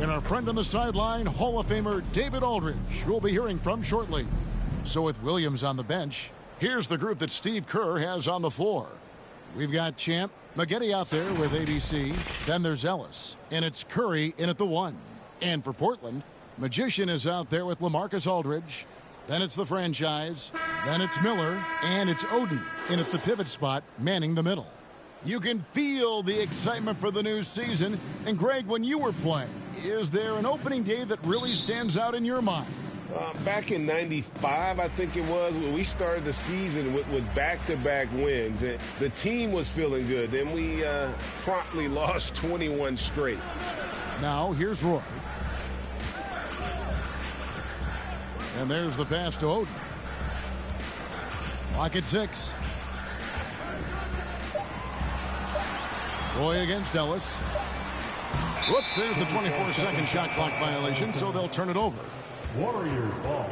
and our friend on the sideline, Hall of Famer David Aldridge, who we'll be hearing from shortly. So with Williams on the bench, here's the group that Steve Kerr has on the floor. We've got Champ, Maggette out there with ABC. Then there's Ellis, and it's Curry in at the 1. And for Portland, Magician is out there with LaMarcus Aldridge. Then it's the franchise. Then it's Miller, and it's Oden in at the pivot spot, manning the middle. You can feel the excitement for the new season. And Greg, when you were playing, is there an opening day that really stands out in your mind? Back in '95, I think it was, when we started the season with back-to-back wins. And the team was feeling good. Then we promptly lost 21 straight. Now, here's Roy. And there's the pass to Oden. Clock at 6. Roy against Ellis. Whoops, there's the 24-second shot clock violation, so they'll turn it over. Warriors ball.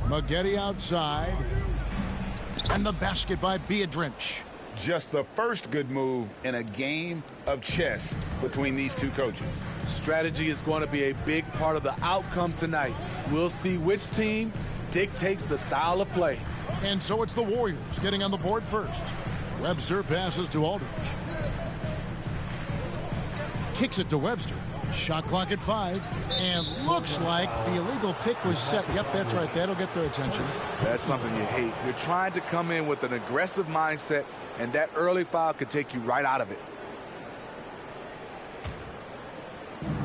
Maggette outside. And the basket by Biedrins. Just the first good move in a game of chess between these two coaches. Strategy is going to be a big part of the outcome tonight. We'll see which team dictates the style of play. And so it's the Warriors getting on the board first. Webster passes to Aldridge. Kicks it to Webster. Shot clock at 5. And looks like the illegal pick was set. Yep, that's right. That'll get their attention. That's something you hate. You're trying to come in with an aggressive mindset, and that early foul could take you right out of it.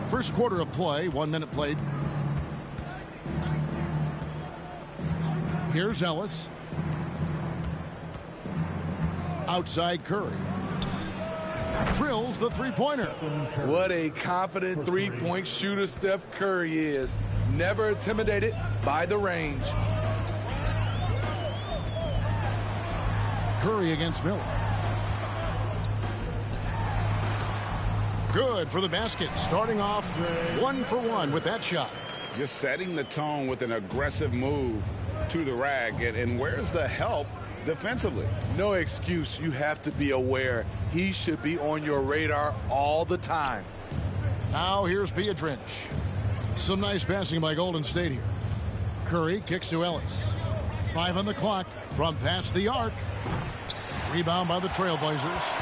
First quarter of play, 1 minute played. Here's Ellis. Outside Curry. Drills the three-pointer. What a confident three-point shooter Steph Curry is. Never intimidated by the range. Curry against Miller. Good for the basket. Starting off 1 for 1 with that shot. Just setting the tone with an aggressive move to the rack. And where's the help defensively? No excuse. You have to be aware. He should be on your radar all the time. Now here's Biedrins. Some nice passing by Golden State here. Curry kicks to Ellis. 5 on the clock from past the arc. Rebound by the Trailblazers.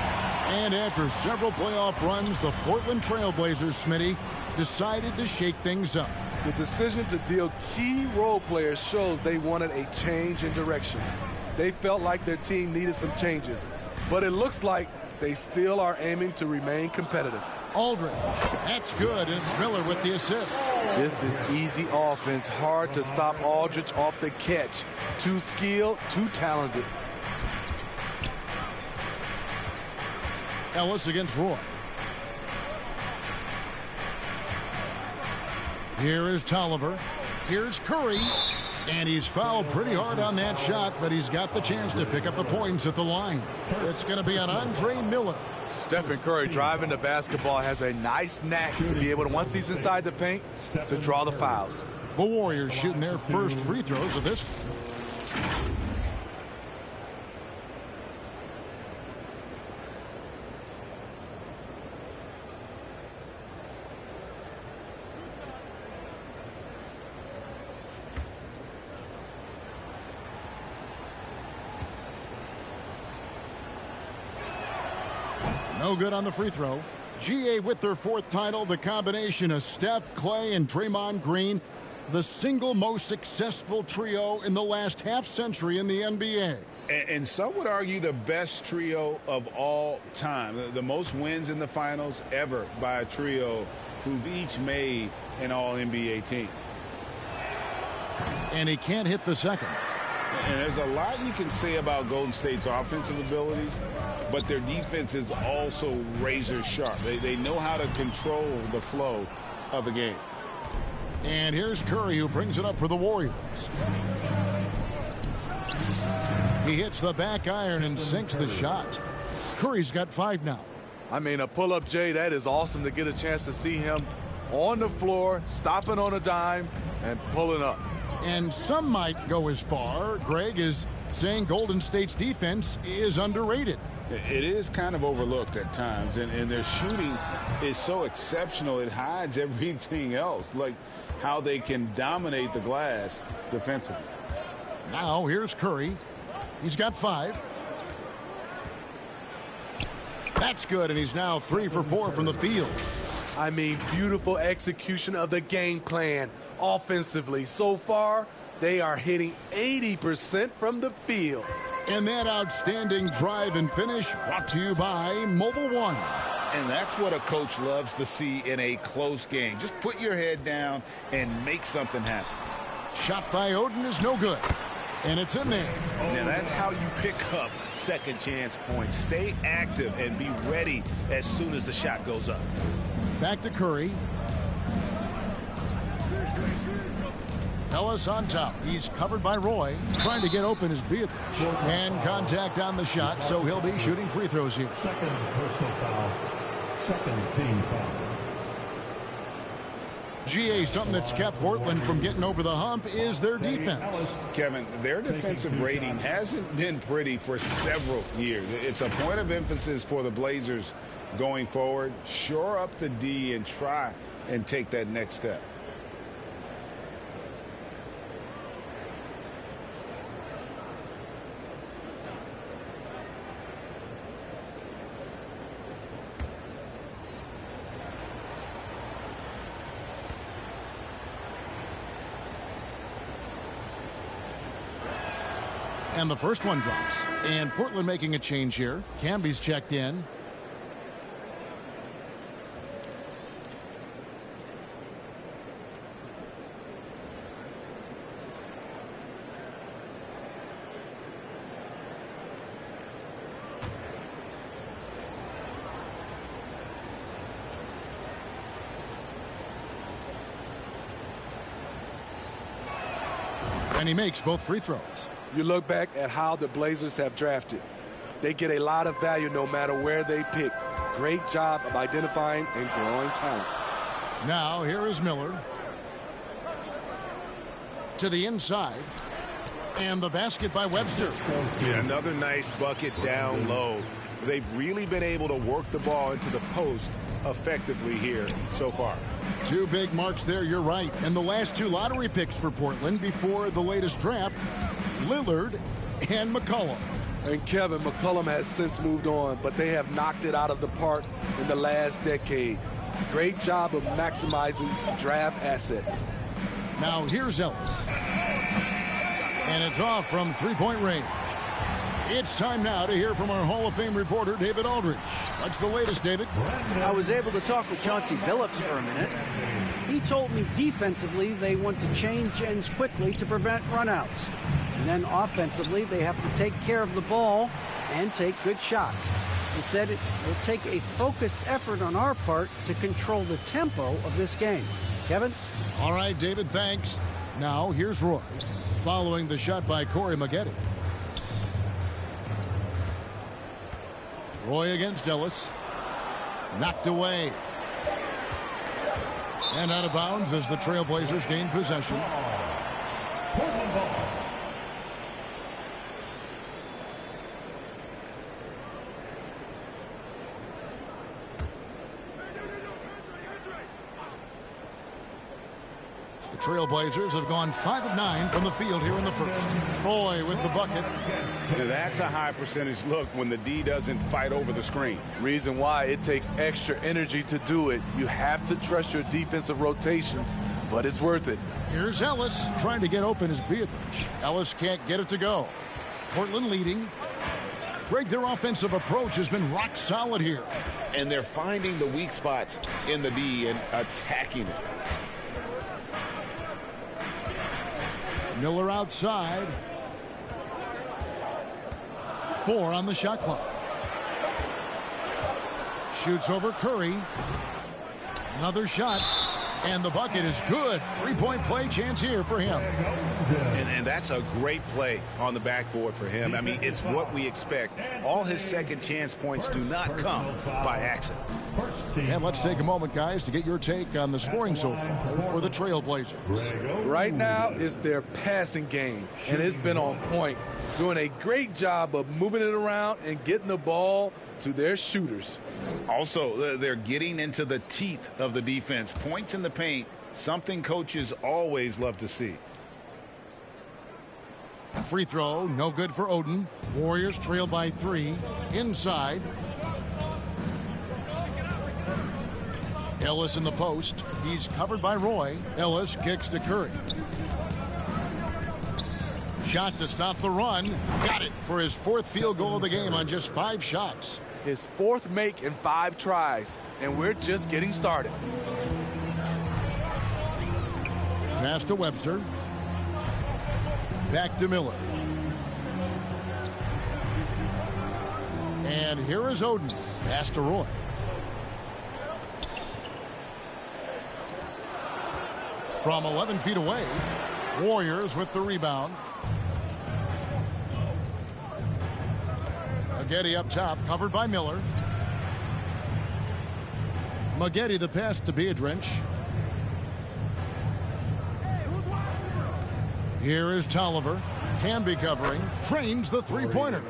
And after several playoff runs, the Portland Trailblazers, Smitty, decided to shake things up. The decision to deal key role players shows they wanted a change in direction. They felt like their team needed some changes, but it looks like they still are aiming to remain competitive. Aldridge, that's good, and it's Miller with the assist. This is easy offense, hard to stop Aldridge off the catch. Too skilled, too talented. Ellis against Roy. Here is Tolliver. Here's Curry. And he's fouled pretty hard on that shot, but he's got the chance to pick up the points at the line. It's going to be on Andre Miller. Stephen Curry driving the basketball has a nice knack to be able to, once he's inside the paint, to draw the fouls. The Warriors shooting their first free throws of this. No good on the free throw. GA with their 4th title, the combination of Steph, Clay, and Draymond Green, the single most successful trio in the last half-century in the NBA. And some would argue the best trio of all time. The most wins in the finals ever by a trio who've each made an all-NBA team. And he can't hit the second. And there's a lot you can say about Golden State's offensive abilities, but their defense is also razor sharp. They know how to control the flow of the game. And here's Curry, who brings it up for the Warriors. He hits the back iron and sinks the shot. Curry's got 5 now. I mean, a pull-up, Jay, that is awesome to get a chance to see him on the floor, stopping on a dime, and pulling up. And some might go as far, Greg, as saying Golden State's defense is underrated. It is kind of overlooked at times, and their shooting is so exceptional it hides everything else, like how they can dominate the glass defensively. Now here's Curry. He's got 5. That's good, and he's now 3 for 4 from the field. I mean, beautiful execution of the game plan offensively. So far, they are hitting 80% from the field. And that outstanding drive and finish brought to you by Mobile One. And that's what a coach loves to see in a close game. Just put your head down and make something happen. Shot by Oden is no good. And it's in there. Now that's how you pick up second chance points. Stay active and be ready as soon as the shot goes up. Back to Curry. Ellis on top. He's covered by Roy. Trying to get open is Beatrice. And contact on the shot, so he'll be shooting free throws here. Second personal foul. Second team foul. GA, something that's kept Portland from getting over the hump is their defense. Kevin, their defensive rating hasn't been pretty for several years. It's a point of emphasis for the Blazers going forward. Shore up the D and try and take that next step. And the first one drops. And Portland making a change here. Camby's checked in. And he makes both free throws. You look back at how the Blazers have drafted. They get a lot of value no matter where they pick. Great job of identifying and growing talent. Now here is Miller. To the inside. And the basket by Webster. Yeah, another nice bucket down low. They've really been able to work the ball into the post effectively here so far. 2 big marks there, you're right. And the last 2 lottery picks for Portland before the latest draft, Lillard and McCollum. And Kevin, McCollum has since moved on, but they have knocked it out of the park in the last decade. Great job of maximizing draft assets. Now here's Ellis. And it's off from 3-point range. It's time now to hear from our Hall of Fame reporter, David Aldridge. What's the latest, David? I was able to talk with Chauncey Billups for a minute. He told me defensively they want to change ends quickly to prevent runouts. And then offensively, they have to take care of the ball and take good shots. He said it will take a focused effort on our part to control the tempo of this game. Kevin? All right, David, thanks. Now here's Roy, following the shot by Corey Maggette. Roy against Ellis. Knocked away. And out of bounds as the Trailblazers gain possession. The Trailblazers have gone 5 of 9 from the field here in the first. Roy with the bucket. Now that's a high percentage look when the D doesn't fight over the screen. Reason why it takes extra energy to do it. You have to trust your defensive rotations, but it's worth it. Here's Ellis trying to get open as Beatrice. Ellis can't get it to go. Portland leading. Greg, their offensive approach has been rock solid here. And they're finding the weak spots in the D and attacking it. Miller outside. 4 on the shot clock. Shoots over Curry. Another shot. And the bucket is good. Three-point play chance here for him. And that's a great play on the backboard for him. I mean, it's what we expect. All his second chance points do not come by accident. And let's take a moment, guys, to get your take on the scoring so far for the Trailblazers. Right now, it's their passing game, and it's been on point, doing a great job of moving it around and getting the ball to their shooters. Also, they're getting into the teeth of the defense. Points in the paint, something coaches always love to see. Free throw, no good for Oden. Warriors trail by 3. Inside. Ellis in the post. He's covered by Roy. Ellis kicks to Curry. Shot to stop the run. Got it for his 4th field goal of the game on just 5 shots. His 4th make in 5 tries, and we're just getting started. Pass to Webster. Back to Miller. And here is Oden. Pass to Roy. From 11 feet away, Warriors with the rebound. Maggette up top, covered by Miller. Maggette the pass to Biedrins. Here is Tolliver. Can be covering. Trains the three-pointer.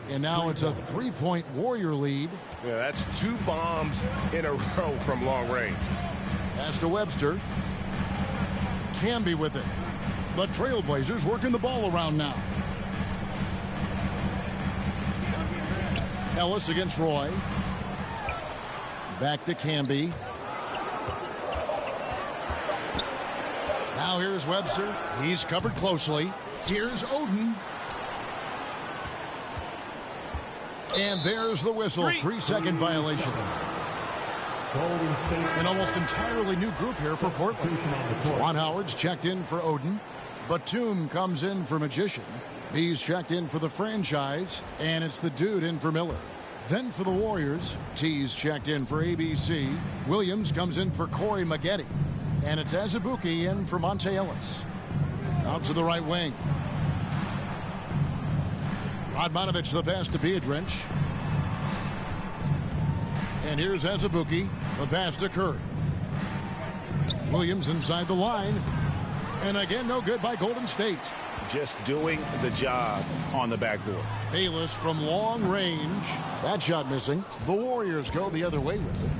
And now it's a 3-point Warrior lead. Yeah, that's 2 bombs in a row from long range. Pass to Webster. Can be with it. The Trailblazers working the ball around now. Ellis against Roy. Back to Camby. Now here's Webster. He's covered closely. Here's Oden. And there's the whistle. 3-second violation. An almost entirely new group here for Portland. Juwan Howard's checked in for Oden. Batum comes in for Magician. He's checked in for the franchise. And it's the dude in for Miller. Then for the Warriors, T's checked in for ABC. Williams comes in for Corey Maggette. And it's Azubuike in for Monte Ellis. Out to the right wing. Radmanovic the pass to Biedrins. And here's Azubuike. The pass to Curry. Williams inside the line. And again, no good by Golden State. Just doing the job on the backboard. Bayless from long range. That shot missing. The Warriors go the other way with it.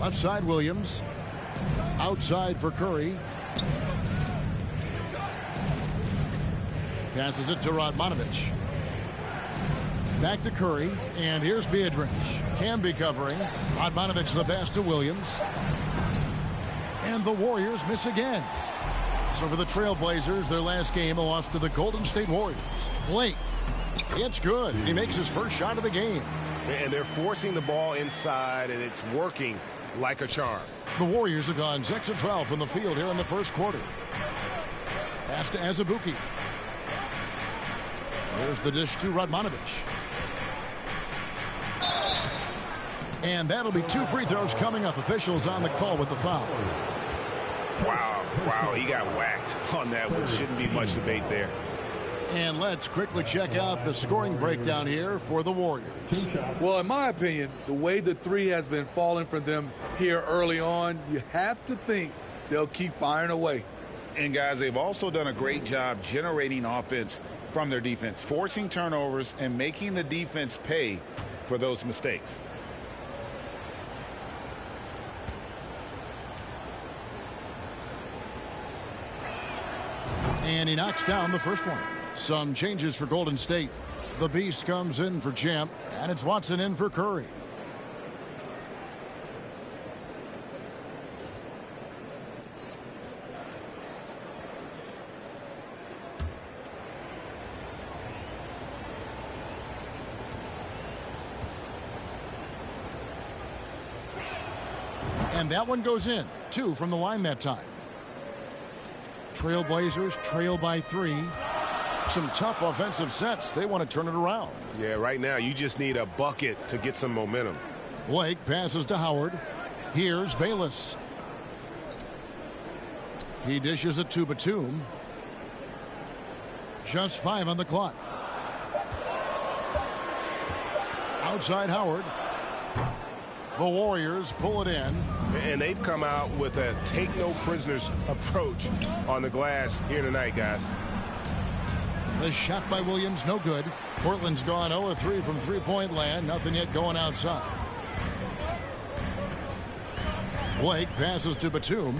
Left side, Williams. Outside for Curry. Passes it to Radmanovic. Back to Curry. And here's Biedrins. Can be covering. Radmanovic the pass to Williams. And the Warriors miss again. So for the Trailblazers, their last game, a loss to the Golden State Warriors. Blake. It's good. He makes his first shot of the game. And they're forcing the ball inside, and it's working like a charm. The Warriors have gone 6 of 12 from the field here in the first quarter. Pass to Azubuike. There's the dish to Radmanovic. And that'll be 2 free throws coming up. Officials on the call with the foul. Wow, he got whacked on that one. Shouldn't be much debate there. And let's quickly check out the scoring breakdown here for the Warriors. Well, in my opinion, the way the 3 has been falling for them here early on, you have to think they'll keep firing away. And guys, they've also done a great job generating offense from their defense, forcing turnovers and making the defense pay for those mistakes. And he knocks down the first one. Some changes for Golden State. The Beast comes in for Champ, and it's Watson in for Curry. And that one goes in. 2 from the line that time. Trailblazers trail by 3. Some tough offensive sets. They want to turn it around. Yeah, right now you just need a bucket to get some momentum. Blake passes to Howard. Here's Bayless. He dishes it to Batum. Just 5 on the clock. Outside Howard. The Warriors pull it in. And they've come out with a take no prisoners approach on the glass here tonight, guys. The shot by Williams, no good. Portland's gone 0-3 from three-point land. Nothing yet going outside. Blake passes to Batum.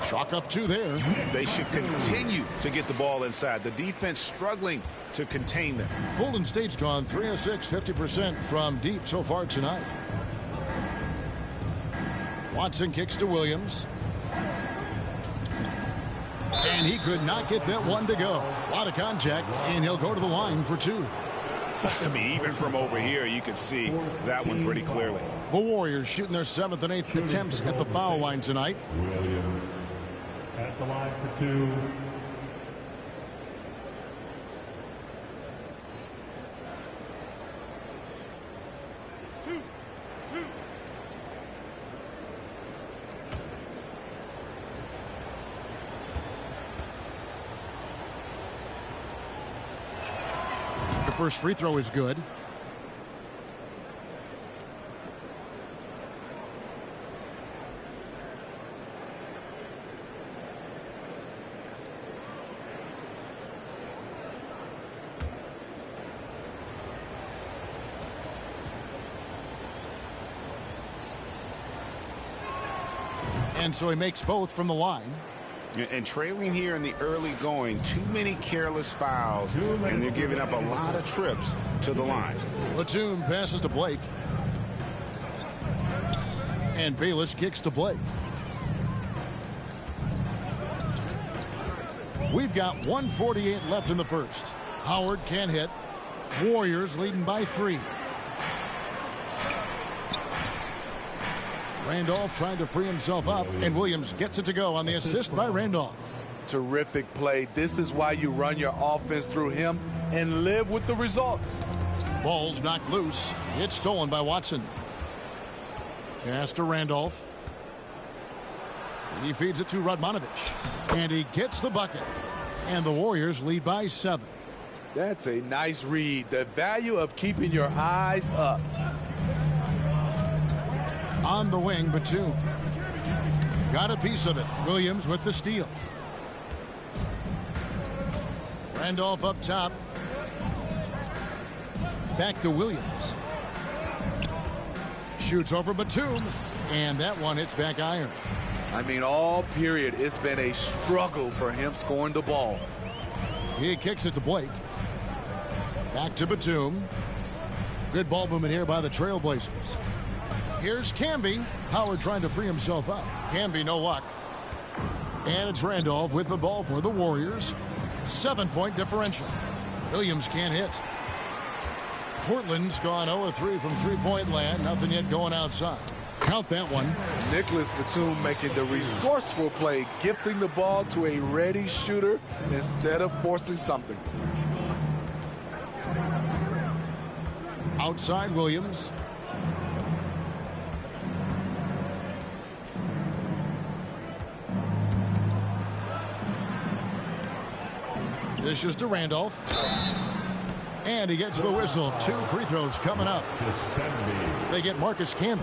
Chalk up 2 there. They should continue to get the ball inside. The defense struggling to contain them. Golden State's gone 3 of 6, 50% from deep so far tonight. Watson kicks to Williams. And he could not get that one to go. A lot of contact, and he'll go to the line for 2. I mean, even from over here, you can see that one pretty clearly. The Warriors shooting their 7th and 8th attempts at the foul line tonight. Williams at the line for 2. The first free throw is good. And so he makes both from the line. And trailing here in the early going, too many careless fouls, and they're giving up a lot of trips to the line. Batum passes to Blake. And Bayless kicks to Blake. We've got 1:48 left in the first. Howard can't hit. Warriors leading by 3. Randolph trying to free himself up, and Williams gets it to go on the assist by Randolph. Terrific play. This is why you run your offense through him and live with the results. Ball's knocked loose. It's stolen by Watson. Pass to Randolph. He feeds it to Radmanovich. And he gets the bucket. And the Warriors lead by 7. That's a nice read. The value of keeping your eyes up. On the wing, Batum. Got a piece of it. Williams with the steal. Randolph up top. Back to Williams. Shoots over Batum. And that one hits back iron. I mean, all period, it's been a struggle for him scoring the ball. He kicks it to Blake. Back to Batum. Good ball movement here by the Trailblazers. Here's Camby. Howard trying to free himself up. Camby, no luck. And it's Randolph with the ball for the Warriors. 7-point differential. Williams can't hit. Portland's gone 0-3 from three-point land. Nothing yet going outside. Count that one. Nicholas Batum making the resourceful play, gifting the ball to a ready shooter instead of forcing something. Outside Williams. Dishes to Randolph. And he gets the whistle. 2 free throws coming up. They get Marcus Camby.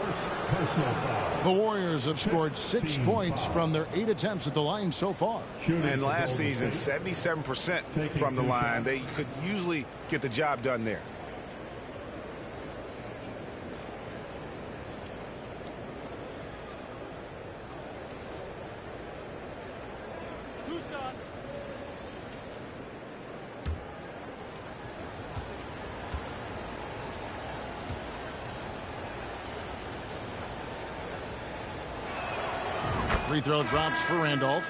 The Warriors have scored 6 points from their 8 attempts at the line so far. And last season, 77% from the line. They could usually get the job done there. Free throw drops for Randolph.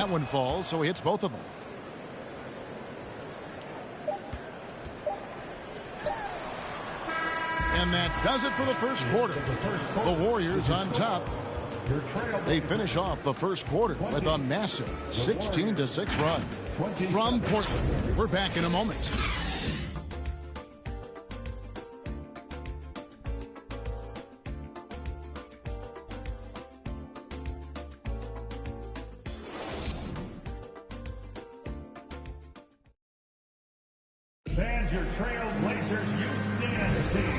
That one falls, so he hits both of them. And that does it for the first quarter. The Warriors on top. They finish off the first quarter with a massive 16-6 run. From Portland, we're back in a moment.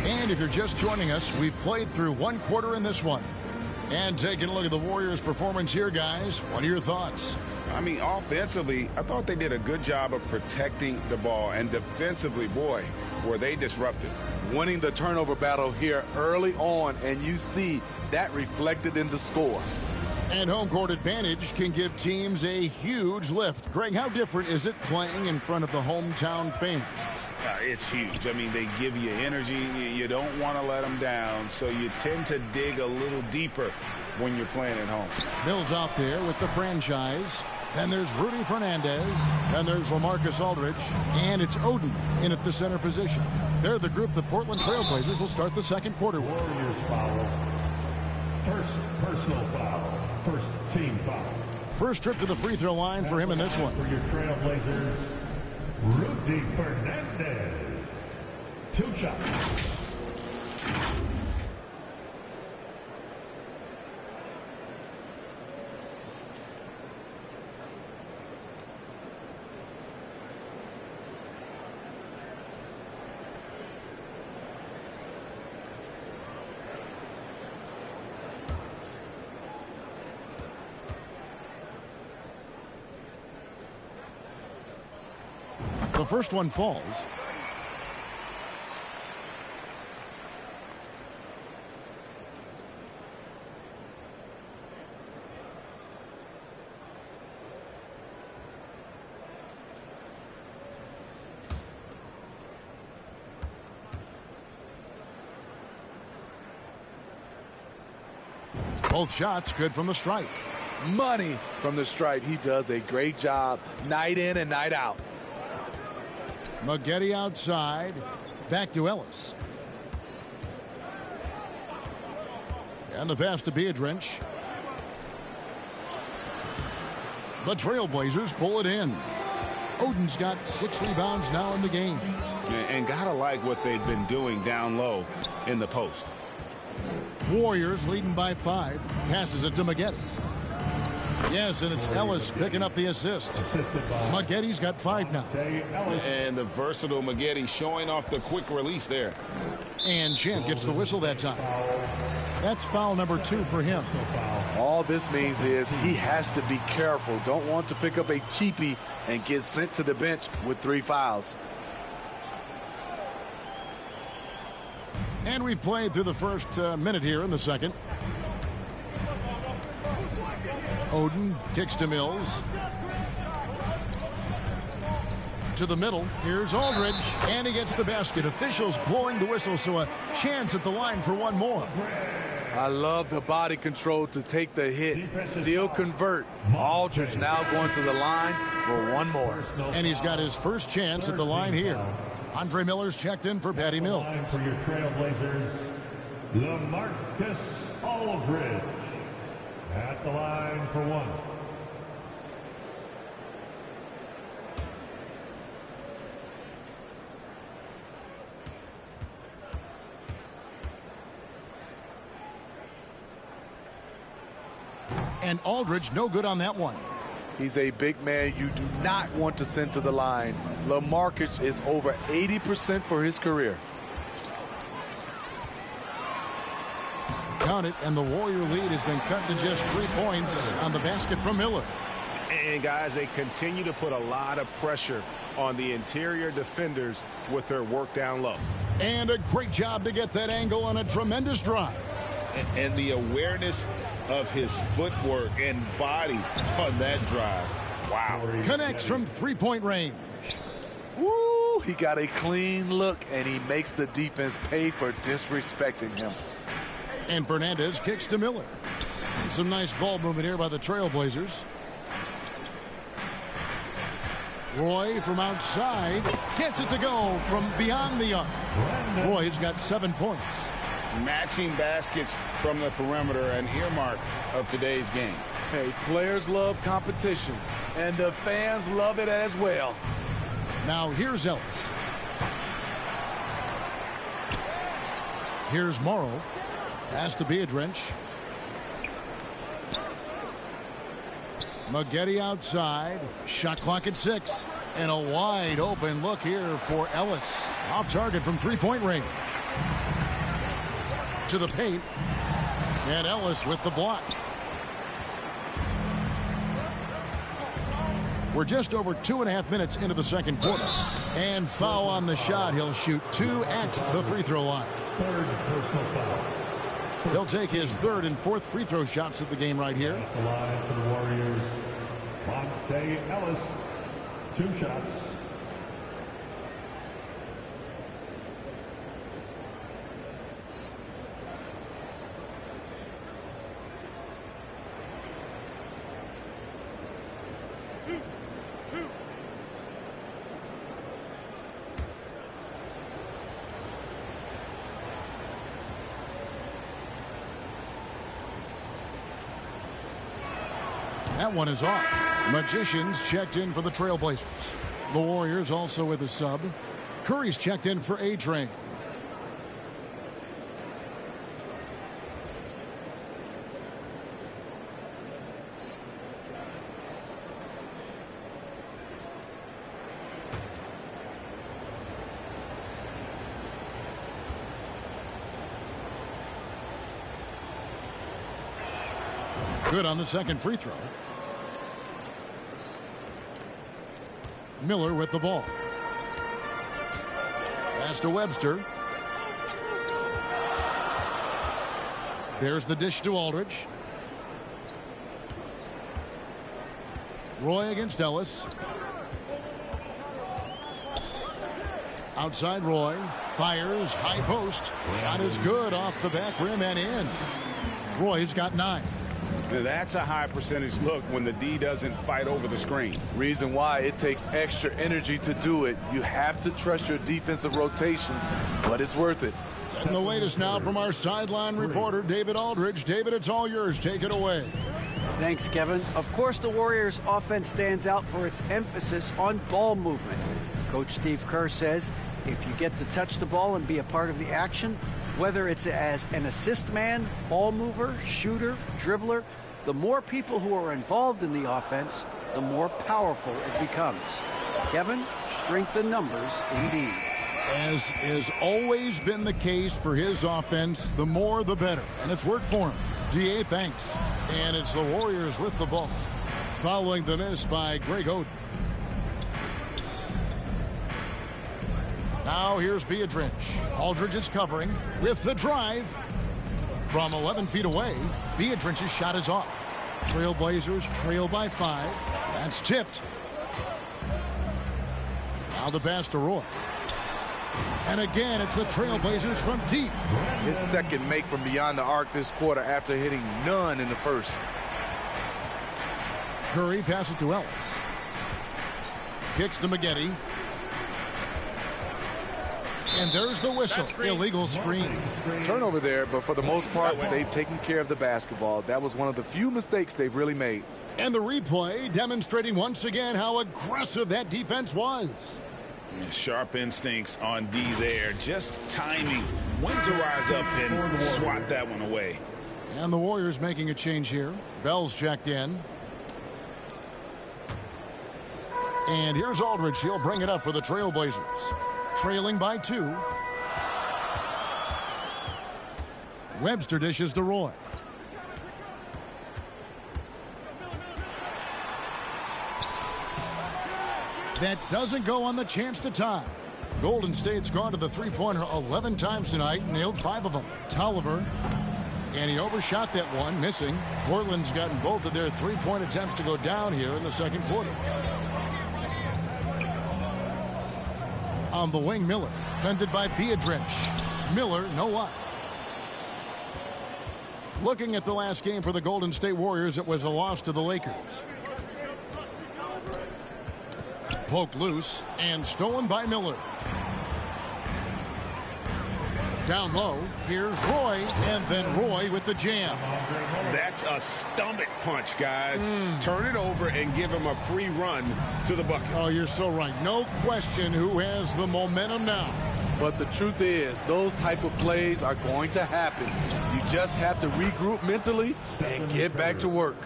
And if you're just joining us, we've played through one quarter in this one. And taking a look at the Warriors' performance here, guys, what are your thoughts? I mean, offensively, I thought they did a good job of protecting the ball. And defensively, boy, were they disruptive. Winning the turnover battle here early on, and you see that reflected in the score. And home court advantage can give teams a huge lift. Greg, how different is it playing in front of the hometown fans? It's huge. I mean, they give you energy. You don't want to let them down, so you tend to dig a little deeper when you're playing at home. Mills out there with the franchise. Then there's Rudy Fernandez. Then there's LaMarcus Aldridge. And it's Oden in at the center position. They're the group the Portland Trailblazers will start the second quarter with. Warriors foul. First personal foul. First team foul. First trip to the free throw line for him in this one. For your Trailblazers, Rudy Fernandez. 2 shots. The first one falls. Both shots good from the stripe. Money from the stripe. He does a great job night in and night out. Maggette outside. Back to Ellis. And the pass to Biedrins. The Trailblazers pull it in. Oden's got 6 rebounds now in the game. And gotta like what they've been doing down low in the post. Warriors leading by 5. Passes it to Maggette. Yes, and it's Ellis picking up the assist. Maggette's got 5 now. And the versatile Maggette showing off the quick release there. And Champ gets the whistle that time. That's foul number 2 for him. All this means is he has to be careful. Don't want to pick up a cheapie and get sent to the bench with 3 fouls. And we've played through the first minute here in the second. Oden kicks to Mills. To the middle. Here's Aldridge. And he gets the basket. Officials blowing the whistle, so a chance at the line for one more. I love the body control to take the hit. Still convert. Aldridge now going to the line for one more. And he's got his first chance at the line here. Andre Miller's checked in for Patty Mills. For your Trailblazers, LaMarcus Aldridge at the line for 1. And Aldridge no good on that one. He's a big man you do not want to send to the line. LaMarcus is over 80% for his career. Count it, and the Warrior lead has been cut to just 3 points on the basket from Miller. And guys, they continue to put a lot of pressure on the interior defenders with their work down low. And a great job to get that angle on a tremendous drive. And the awareness of his footwork and body on that drive. Wow. Connects from 3-point range. Woo, he got a clean look, and he makes the defense pay for disrespecting him. And Fernandez kicks to Miller. Some nice ball movement here by the Trailblazers. Roy from outside gets it to go from beyond the arc. Roy's got 7 points. Matching baskets from the perimeter, an earmark of today's game. Hey, players love competition, and the fans love it as well. Now here's Ellis. Here's Morrow. Pass to Biedrins. Maggette outside. Shot clock at 6. And a wide open look here for Ellis. Off target from three-point range. To the paint. And Ellis with the block. We're just over 2.5 minutes into the second quarter. And foul on the shot. He'll shoot 2 at the free throw line. Third personal foul. He'll take his 3rd and 4th free throw shots of the game right here. At the line for the Warriors, Monte Ellis, 2 shots. That one is off. Magicians checked in for the Trailblazers. The Warriors also with a sub. Curry's checked in for A-Train. Good on the second free throw. Miller with the ball. Pass to Webster. There's the dish to Aldridge. Roy against Ellis. Outside Roy. Fires. High post. Shot is good off the back rim and in. Roy's got 9. That's a high percentage look when the D doesn't fight over the screen. Reason why it takes extra energy to do it. You have to trust your defensive rotations, but it's worth it. And the latest now from our sideline reporter, David Aldridge. David, it's all yours. Take it away. Thanks, Kevin. Of course, the Warriors' offense stands out for its emphasis on ball movement. Coach Steve Kerr says if you get to touch the ball and be a part of the action, whether it's as an assist man, ball mover, shooter, dribbler, the more people who are involved in the offense, the more powerful it becomes. Kevin, strength in numbers indeed. As has always been the case for his offense, the more the better. And it's worked for him. DA, thanks. And it's the Warriors with the ball. Following the miss by Greg Oden. Now here's Biedrins. Aldridge is covering with the drive. From 11 feet away, Biedrins' shot is off. Trailblazers trail by 5. That's tipped. Now the pass to Roy. And again, it's the Trailblazers from deep. His second make from beyond the arc this quarter after hitting none in the first. Curry passes to Ellis. Kicks to Maggette. And there's the whistle. Illegal screen. Turnover there, but for the most part, they've taken care of the basketball. That was one of the few mistakes they've really made. And the replay demonstrating once again how aggressive that defense was. Sharp instincts on D there. Just timing when to rise up and swat that one away. And the Warriors making a change here. Bell's checked in. And here's Aldridge. He'll bring it up for the Trailblazers. Trailing by 2. Webster dishes to Roy. That doesn't go on the chance to tie. Golden State's gone to the three-pointer 11 times tonight and nailed 5 of them. Tolliver, and he overshot that one, missing. Portland's gotten both of their three-point attempts to go down here in the second quarter. On the wing, Miller, fended by Biedrins. Miller, no luck. Looking at the last game for the Golden State Warriors, it was a loss to the Lakers. Poked loose and stolen by Miller. Down low, here's Roy, and then Roy with the jam. That's a stomach punch, guys. Turn it over and give him a free run to the bucket. Oh, you're so right. No question who has the momentum now. But the truth is, those type of plays are going to happen. You just have to regroup mentally and get back to work.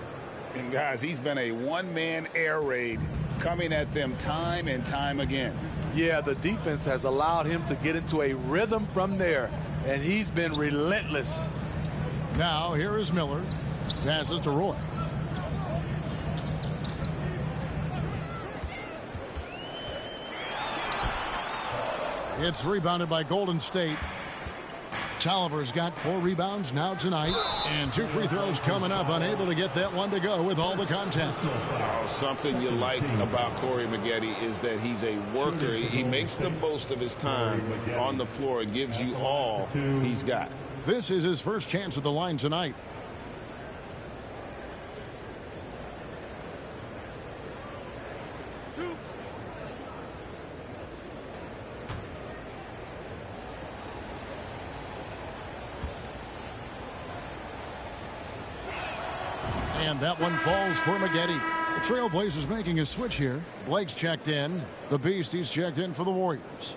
And guys, he's been a one-man air raid coming at them time and time again. Yeah, the defense has allowed him to get into a rhythm from there, and he's been relentless. Now, here is Miller. Passes to Roy. It's rebounded by Golden State. Tolliver's got 4 rebounds now tonight, and 2 free throws coming up, unable to get that one to go with all the contact. Oh, something you like about Corey Maggette is that he's a worker. He makes the most of his time on the floor and gives you all he's got. This is his first chance at the line tonight. And that one falls for Maggette. The Trailblazers making a switch here. Blake's checked in. The Beast, he's checked in for the Warriors.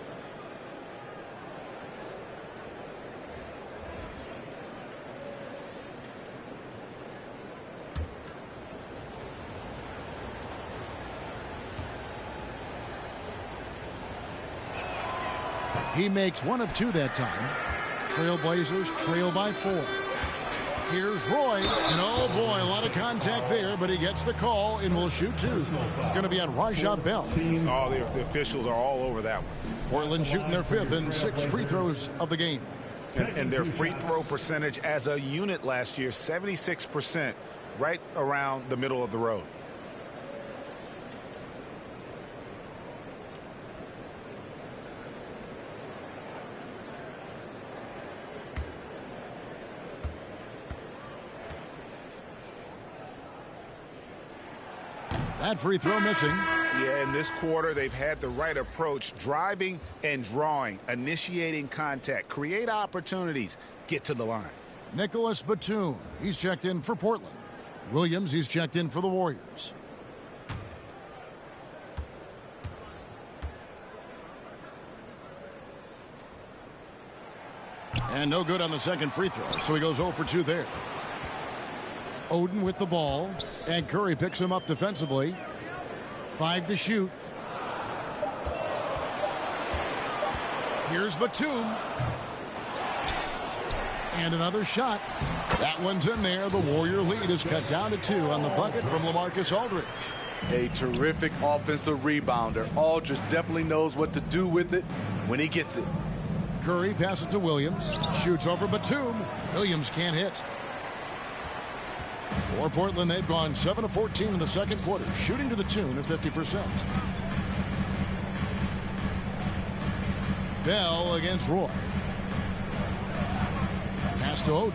He makes 1 of 2 that time. Trailblazers trail by 4. Here's Roy, and oh boy, a lot of contact there, but he gets the call and will shoot 2. It's going to be on Rajah Bell. Oh, the officials are all over that one. Portland shooting their 5th and 6th free throws of the game. And their free throw percentage as a unit last year, 76%, right around the middle of the road. That free throw missing. Yeah, in this quarter, they've had the right approach, driving and drawing, initiating contact, create opportunities, get to the line. Nicholas Batum, he's checked in for Portland. Williams, he's checked in for the Warriors. And no good on the second free throw, so he goes 0 for 2 there. Oden with the ball, and Curry picks him up defensively. 5 to shoot. Here's Batum. And another shot. That one's in there. The Warrior lead is cut down to 2 on the bucket from LaMarcus Aldridge. A terrific offensive rebounder. Aldridge definitely knows what to do with it when he gets it. Curry passes to Williams. Shoots over Batum. Williams can't hit. For Portland, they've gone 7 of 14 in the second quarter, shooting to the tune of 50%. Bell against Roy. Pass to Oden.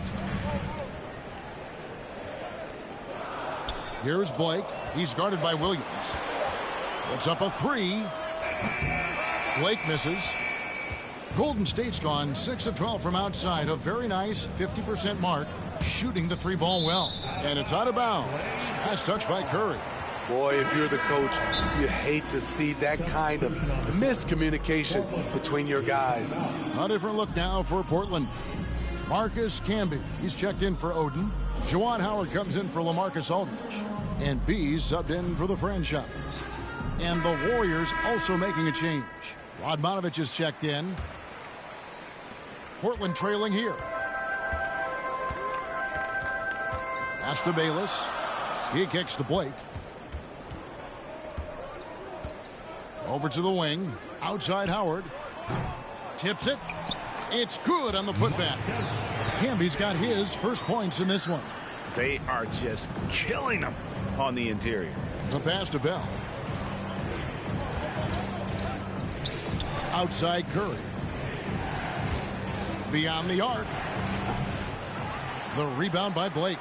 Here's Blake. He's guarded by Williams. Puts up a 3. Blake misses. Golden State's gone 6 of 12 from outside. A very nice 50% mark. Shooting the 3-ball well. And it's out of bounds. Nice touch by Curry. Boy, if you're the coach, you hate to see that kind of miscommunication between your guys. A different look now for Portland. Marcus Camby, he's checked in for Oden. Juwan Howard comes in for LaMarcus Aldridge. And B's subbed in for the franchise. And the Warriors also making a change. Radmanovich is checked in. Portland trailing here. Pass to Bayless. He kicks to Blake. Over to the wing. Outside Howard. Tips it. It's good on the putback. Camby's got his first points in this one. They are just killing them on the interior. The pass to Bell. Outside Curry. Beyond the arc. The rebound by Blake.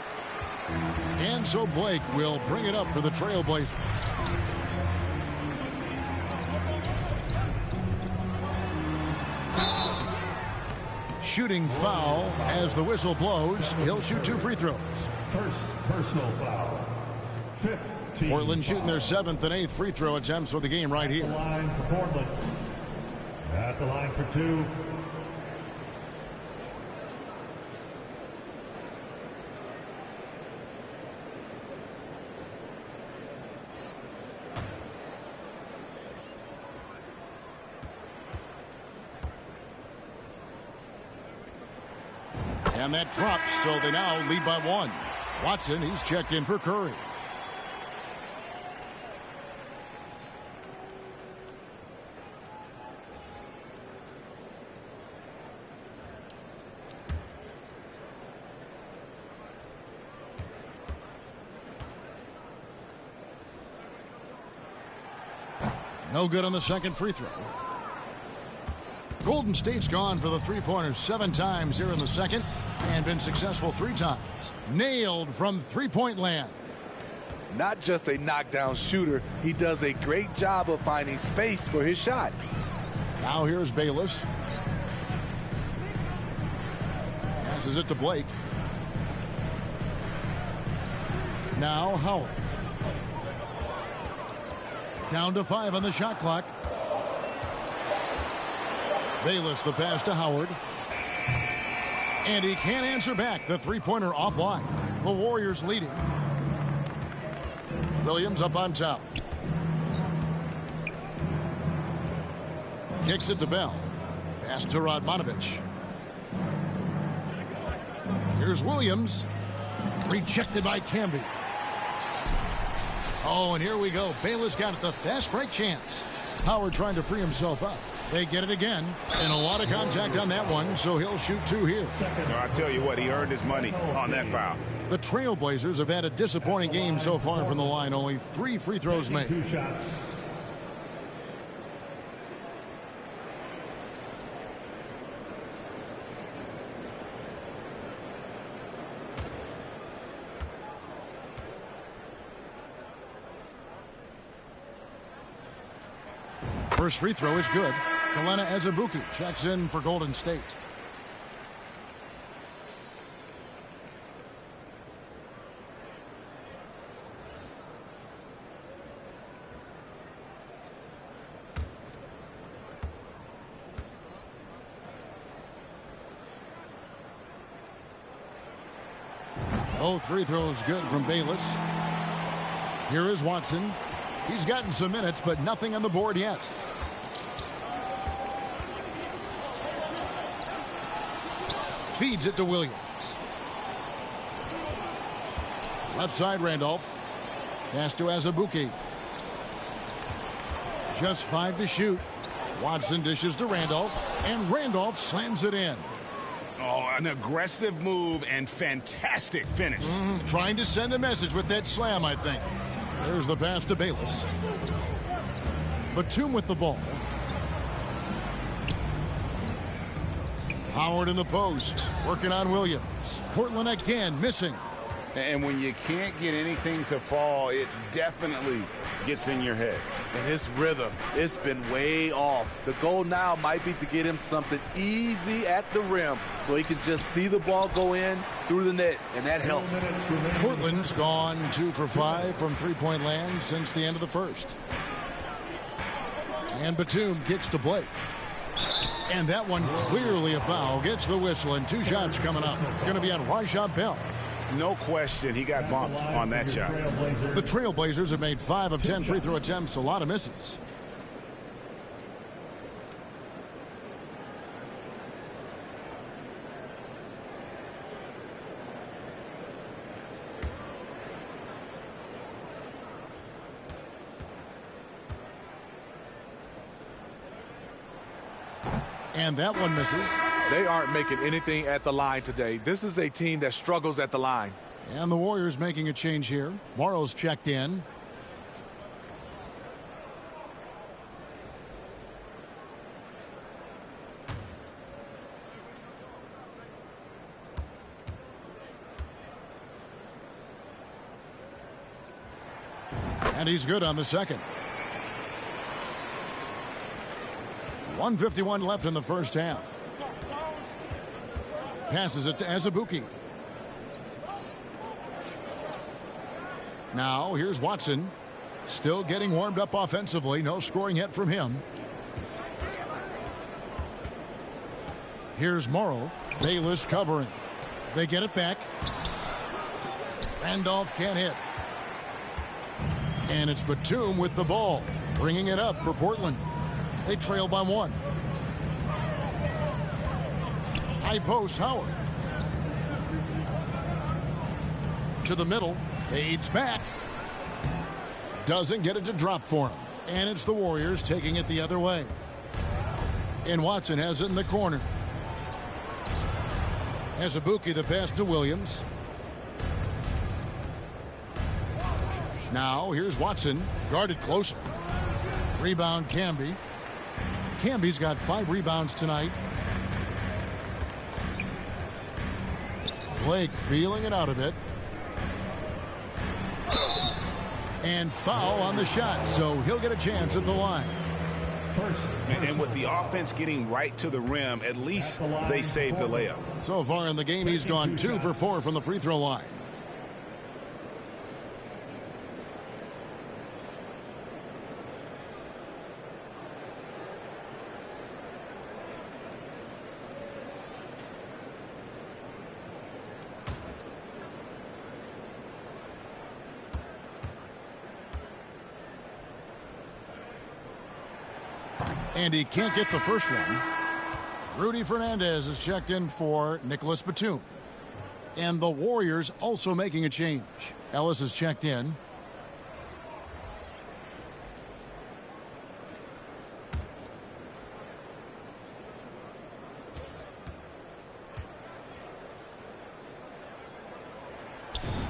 And so Blake will bring it up for the Trailblazers. shooting foul as the whistle blows. He'll shoot 2 free throws. First personal foul. Fifth team Portland shooting foul. their 7th and 8th free throw attempts for the game right At the here. line for Portland. At the line for 2. And that drops, so they now lead by 1. Watson, he's checked in for Curry. No good on the second free throw. Golden State's gone for the three-pointers 7 times here in the second and been successful 3 times. Nailed from three-point land. Not just a knockdown shooter, he does a great job of finding space for his shot. Now here's Bayless. Passes it to Blake. Now Howard. Down to 5 on the shot clock. Bayless the pass to Howard. And he can't answer back. The three-pointer offline. The Warriors leading. Williams up on top. Kicks it to Bell. Pass to Radmanovic. Here's Williams. Rejected by Camby. Oh, and here we go. Bayless got it, the fast break chance. Howard trying to free himself up. They get it again, and a lot of contact on that one, so he'll shoot 2 here. So I tell you what, he earned his money on that foul. The Trailblazers have had a disappointing game so far from the line. Only 3 free throws made. 2 shots. First free throw is good. Kelena Azubuike checks in for Golden State. Both free throws good from Bayless. Here is Watson. He's gotten some minutes, but nothing on the board yet. Feeds it to Williams. Left side, Randolph. Pass to Azubuike. Just 5 to shoot. Watson dishes to Randolph, and Randolph slams it in. Oh, an aggressive move and fantastic finish. Trying to send a message with that slam, I think. There's the pass to Bayless. Batum with the ball. Howard in the post, working on Williams. Portland again missing. And when you can't get anything to fall, it definitely gets in your head. And his rhythm, it's been way off. The goal now might be to get him something easy at the rim so he can just see the ball go in through the net, and that helps. Portland's gone 2 for 5 from three-point land since the end of the first. And Batum kicks to Blake. And that one clearly a foul. Gets the whistle, and 2 shots coming up. It's going to be on Rashad Bell. No question, he got bumped on that shot. The Trailblazers have made 5 of 10 free throw attempts, a lot of misses. And that one misses. They aren't making anything at the line today. This is a team that struggles at the line. And the Warriors making a change here. Morrow's checked in. And he's good on the second. 1:51 left in the first half. Passes it to Azubuike. Now here's Watson. Still getting warmed up offensively. No scoring yet from him. Here's Morrow. Bayless covering. They get it back. Randolph can't hit. And it's Batum with the ball, bringing it up for Portland. They trail by 1. High post, Howard. To the middle, fades back. Doesn't get it to drop for him. And it's the Warriors taking it the other way. And Watson has it in the corner. Azubuike, the pass to Williams. Now here's Watson, guarded closer. Rebound Camby. Camby's got 5 rebounds tonight. Blake feeling it out a bit. And foul on the shot, so he'll get a chance at the line. And with the offense getting right to the rim, at least they saved the layup. So far in the game, he's gone 2 for 4 from the free throw line. And he can't get the first one. Rudy Fernandez is checked in for Nicholas Batum. And the Warriors also making a change. Ellis is checked in.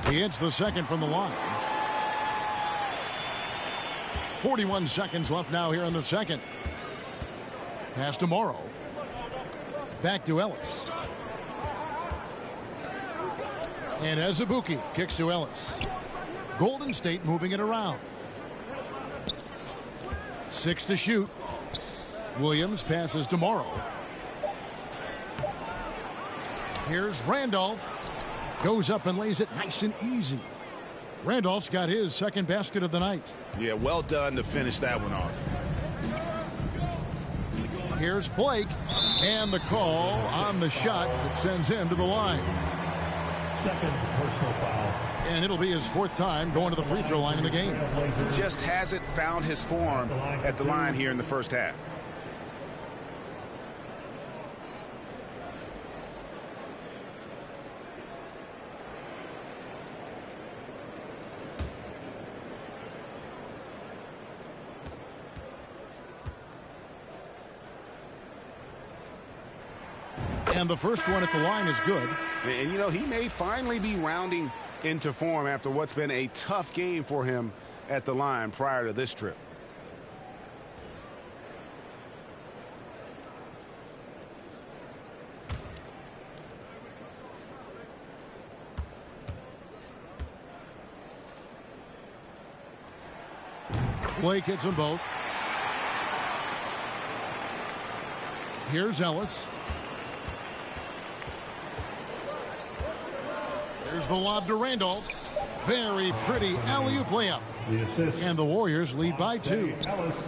He hits the second from the line. 41 seconds left now here in the second. Pass to Morrow. Back to Ellis. And Azubuike kicks to Ellis. Golden State moving it around. 6 to shoot. Williams passes to Morrow. Here's Randolph. Goes up and lays it nice and easy. Randolph's got his second basket of the night. Yeah, well done to finish that one off. Here's Blake, and the call on the shot that sends him to the line. Second personal foul. And it'll be his 4th time going to the free throw line in the game. Just hasn't found his form at the line here in the first half. And the first one at the line is good. And, you know, he may finally be rounding into form after what's been a tough game for him at the line prior to this trip. Blake hits them both. Here's Ellis. There's the lob to Randolph. Very pretty alley-oop layup. And the Warriors lead by 2.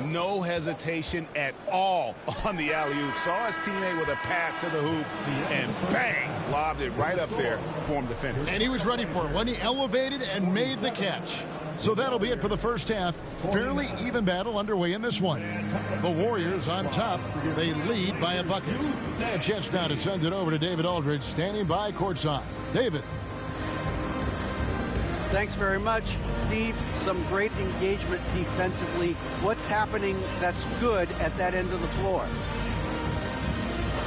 No hesitation at all on the alley-oop. Saw his teammate with a path to the hoop, and bang, lobbed it right up there for him to finish. And he was ready for it when he elevated and made the catch. So that'll be it for the first half. Fairly even battle underway in this one. The Warriors on top. They lead by a bucket. And a chance now to send it over to David Aldridge, standing by courtside. David. Thanks very much, Steve. Some great engagement defensively. What's happening that's good at that end of the floor? I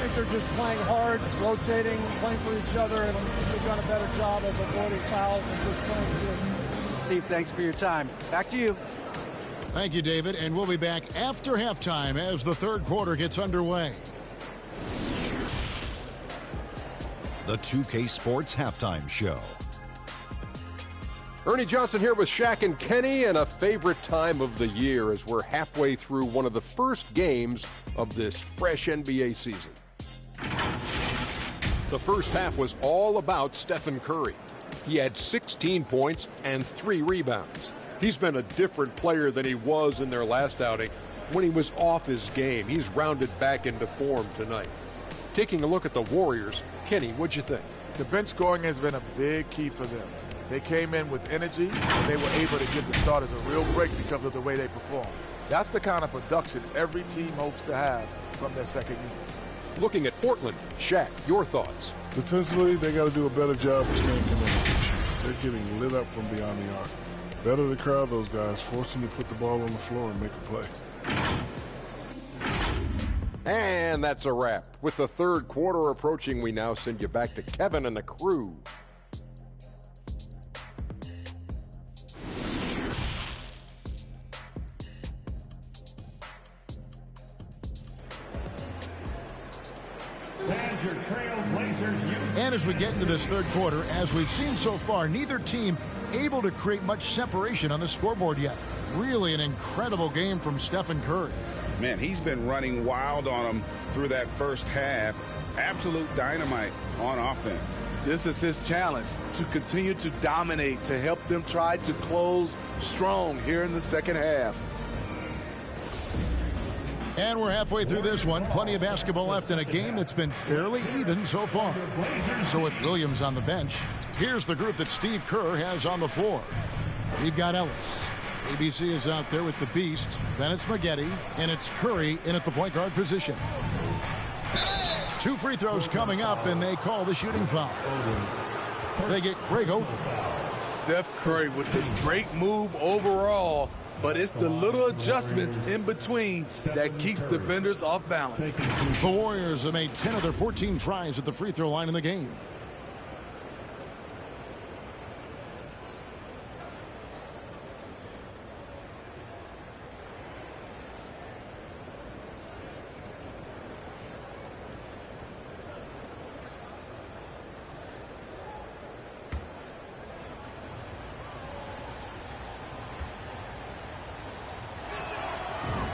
think they're just playing hard, rotating, playing for each other, and they've done a better job of avoiding fouls and just playing good. Steve, thanks for your time. Back to you. Thank you, David. And we'll be back after halftime as the third quarter gets underway. The 2K Sports Halftime Show. Ernie Johnson here with Shaq and Kenny, and a favorite time of the year as we're halfway through one of the first games of this fresh NBA season. The first half was all about Stephen Curry. He had 16 points and 3 rebounds. He's been a different player than he was in their last outing when he was off his game. He's rounded back into form tonight. Taking a look at the Warriors, Kenny, what'd you think? The bench scoring has been a big key for them. They came in with energy, and they were able to give the starters a real break because of the way they perform. That's the kind of production every team hopes to have from their second unit. Looking at Portland, Shaq, your thoughts? Defensively, they got to do a better job of staying connected. They're getting lit up from beyond the arc. Better to crowd those guys, force them to put the ball on the floor and make a play. And that's a wrap. With the third quarter approaching, we now send you back to Kevin and the crew. And as we get into this third quarter, as we've seen so far, neither team able to create much separation on the scoreboard yet. Really an incredible game from Stephen Curry. Man, he's been running wild on them through that first half. Absolute dynamite on offense. This is his challenge, to continue to dominate, to help them try to close strong here in the second half. And we're halfway through this one. Plenty of basketball left in a game that's been fairly even so far. So with Williams on the bench, here's the group that Steve Kerr has on the floor. We've got Ellis. ABC is out there with the Beast. Then it's Maggette, and it's Curry in at the point guard position. 2 free throws coming up, and they call the shooting foul. They get Greg Oden. Steph Curry with the great move overall, but it's the little adjustments in between that keeps defenders off balance. The Warriors have made 10 of their 14 tries at the free throw line in the game.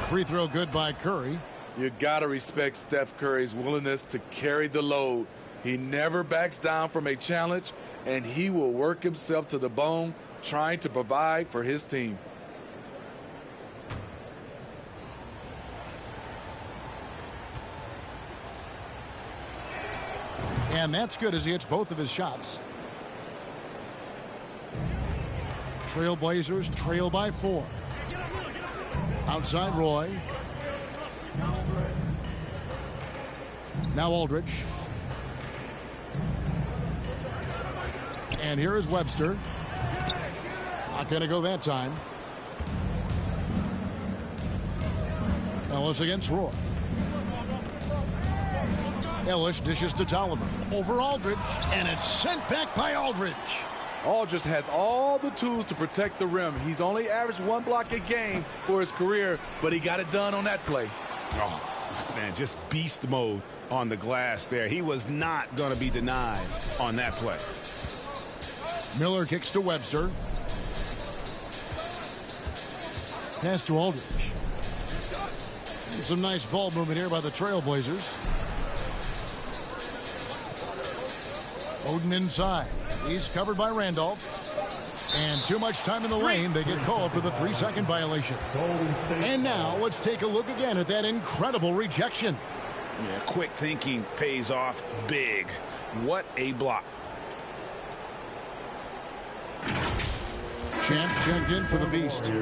Free throw good by Curry. You got to respect Steph Curry's willingness to carry the load. He never backs down from a challenge, and he will work himself to the bone trying to provide for his team. And that's good as he hits both of his shots. Trailblazers trail by 4. Outside Roy. Now Aldridge. And here is Webster. Not going to go that time. Ellis against Roy. Ellis dishes to Tolliver. Over Aldridge. And it's sent back by Aldridge. Aldridge has all the tools to protect the rim. He's only averaged 1 block a game for his career, but he got it done on that play. Oh, man, just beast mode on the glass there. He was not going to be denied on that play. Miller kicks to Webster. Pass to Aldridge. Some nice ball movement here by the Trailblazers. Oden inside. He's covered by Randolph. And too much time in the lane. They get called for the 3-second violation. And now let's take a look again at that incredible rejection. Yeah, quick thinking pays off big. What a block. Champs checked in for the Beast.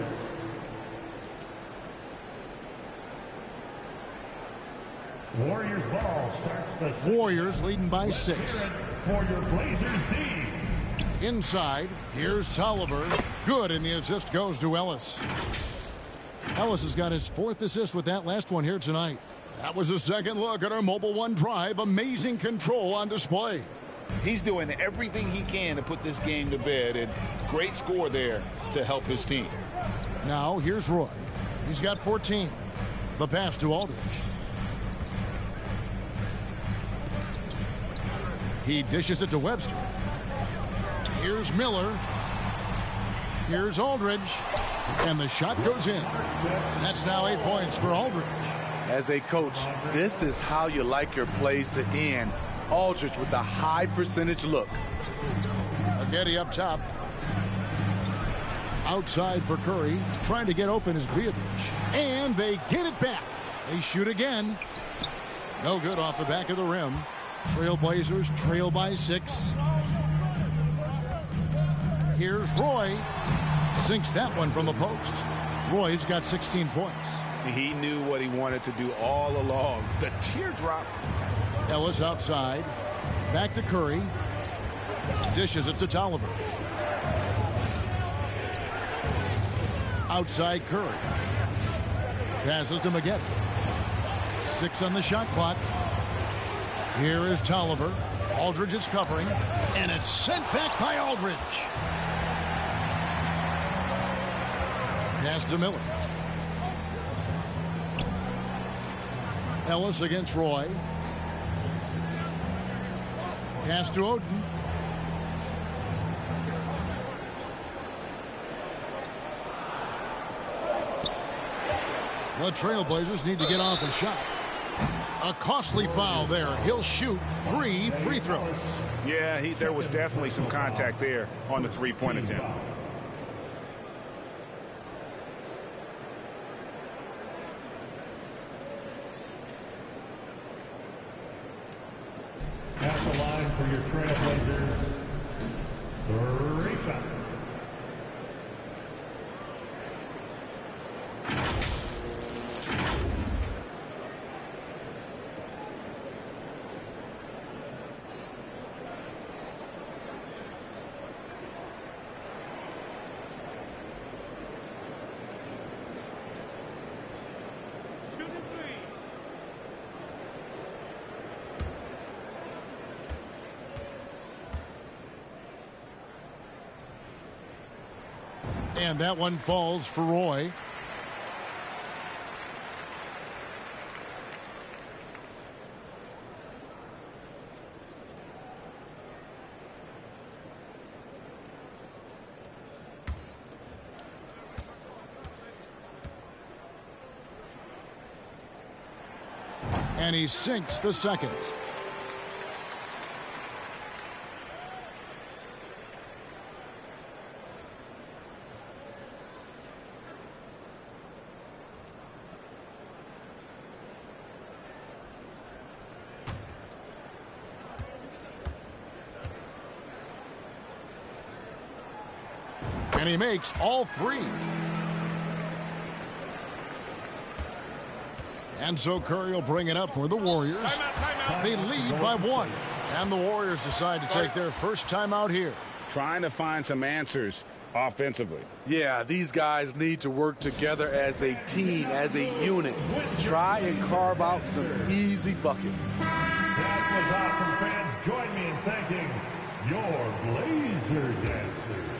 Warriors ball starts the Warriors leading by 6. For your Blazers D. Inside, here's Tolliver. Good, and the assist goes to Ellis. Ellis has got his 4th assist with that last one here tonight. That was a second look at our Mobile One drive. Amazing control on display. He's doing everything he can to put this game to bed, and great score there to help his team. Now, here's Roy. He's got 14. The pass to Aldridge. He dishes it to Webster. Here's Miller. Here's Aldridge. And the shot goes in. That's now 8 points for Aldridge. As a coach, this is how you like your plays to end. Aldridge with a high percentage look. Getty up top. Outside for Curry. Trying to get open is Beatrice. And they get it back. They shoot again. No good off the back of the rim. Trailblazers trail by 6. Here's Roy. Sinks that one from the post. Roy's got 16 points. He knew what he wanted to do all along. The teardrop. Ellis outside. Back to Curry. Dishes it to Tolliver. Outside Curry. Passes to Maggette. 6 on the shot clock. Here is Tolliver. Aldridge is covering. And it's sent back by Aldridge. Pass to Miller. Ellis against Roy. Pass to Oden. The Trailblazers need to get off a shot. A costly foul there. He'll shoot 3 free throws. Yeah, there was definitely some contact there on the three-point attempt. At the line for your Trailblazers, 3 shots. And that one falls for Roy. And he sinks the second. And he makes all 3. And so Curry will bring it up for the Warriors. They lead by 1. And the Warriors decide to take their first timeout here. Trying to find some answers offensively. Yeah, these guys need to work together as a team, as a unit. Try and carve out some easy buckets. That was awesome, fans. Join me in thanking your Blazer dancers.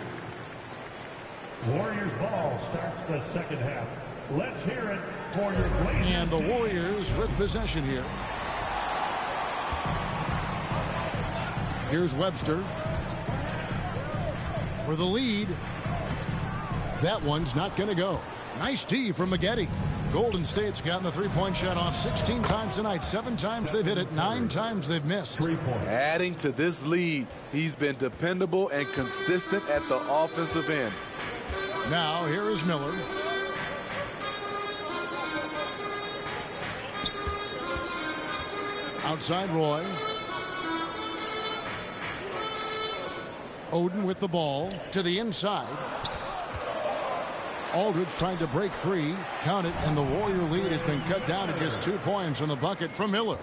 Warriors ball starts the second half. Let's hear it for your Blazers. And the Warriors with possession here. Here's Webster for the lead. That one's not going to go. Nice D from Maggette. Golden State's gotten the three-point shot off 16 times tonight. 7 times they've hit it. 9 times they've missed. Adding to this lead, he's been dependable and consistent at the offensive end. Now, here is Miller. Outside Roy. Oden with the ball to the inside. Aldridge trying to break free. Count it, and the Warrior lead has been cut down to just 2 points on the bucket from Miller.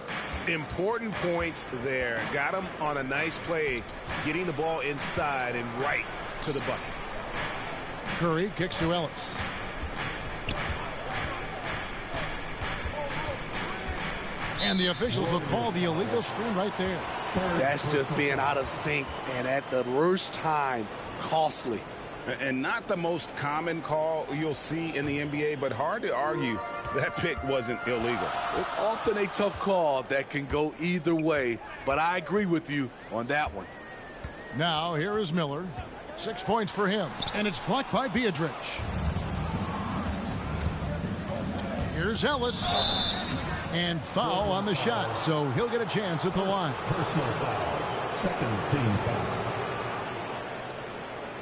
Important points there. Got him on a nice play, getting the ball inside and right to the bucket. Curry kicks to Ellis. And the officials will call the illegal screen right there. That's just being out of sync and at the worst time, costly. And not the most common call you'll see in the NBA, but hard to argue that pick wasn't illegal. It's often a tough call that can go either way, but I agree with you on that one. Now, here is Miller. 6 points for him, and it's blocked by Beatrice. Here's Ellis. And foul on the shot, so he'll get a chance at the line. Personal foul. Second team foul.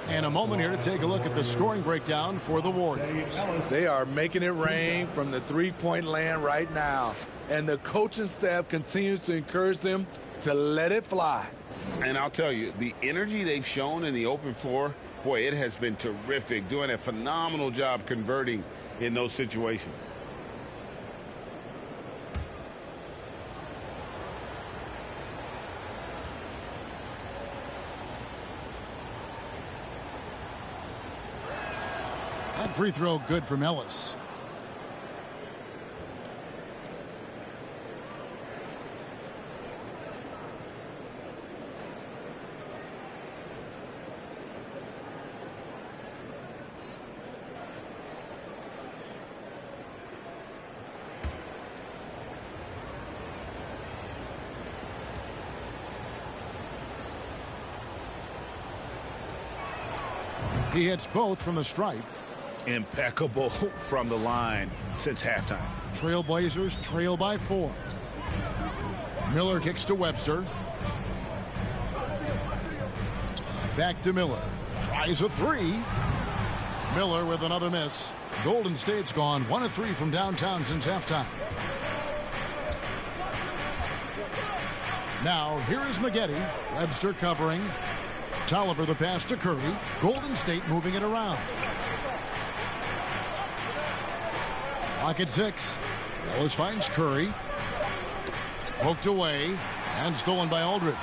And a moment here to take a look at the scoring breakdown for the Warriors. They are making it rain from the three-point land right now. And the coaching staff continues to encourage them to let it fly. And I'll tell you, the energy they've shown in the open floor, boy, it has been terrific. Doing a phenomenal job converting in those situations. That free throw good from Ellis. He hits both from the stripe. Impeccable from the line since halftime. Trailblazers trail by 4. Miller kicks to Webster. Back to Miller. Tries a 3. Miller with another miss. Golden State's gone 1 of 3 from downtown since halftime. Now here is Maggette. Webster covering. Tolliver the pass to Curry. Golden State moving it around. Clock at 6. Ellis finds Curry. Poked away and stolen by Aldridge.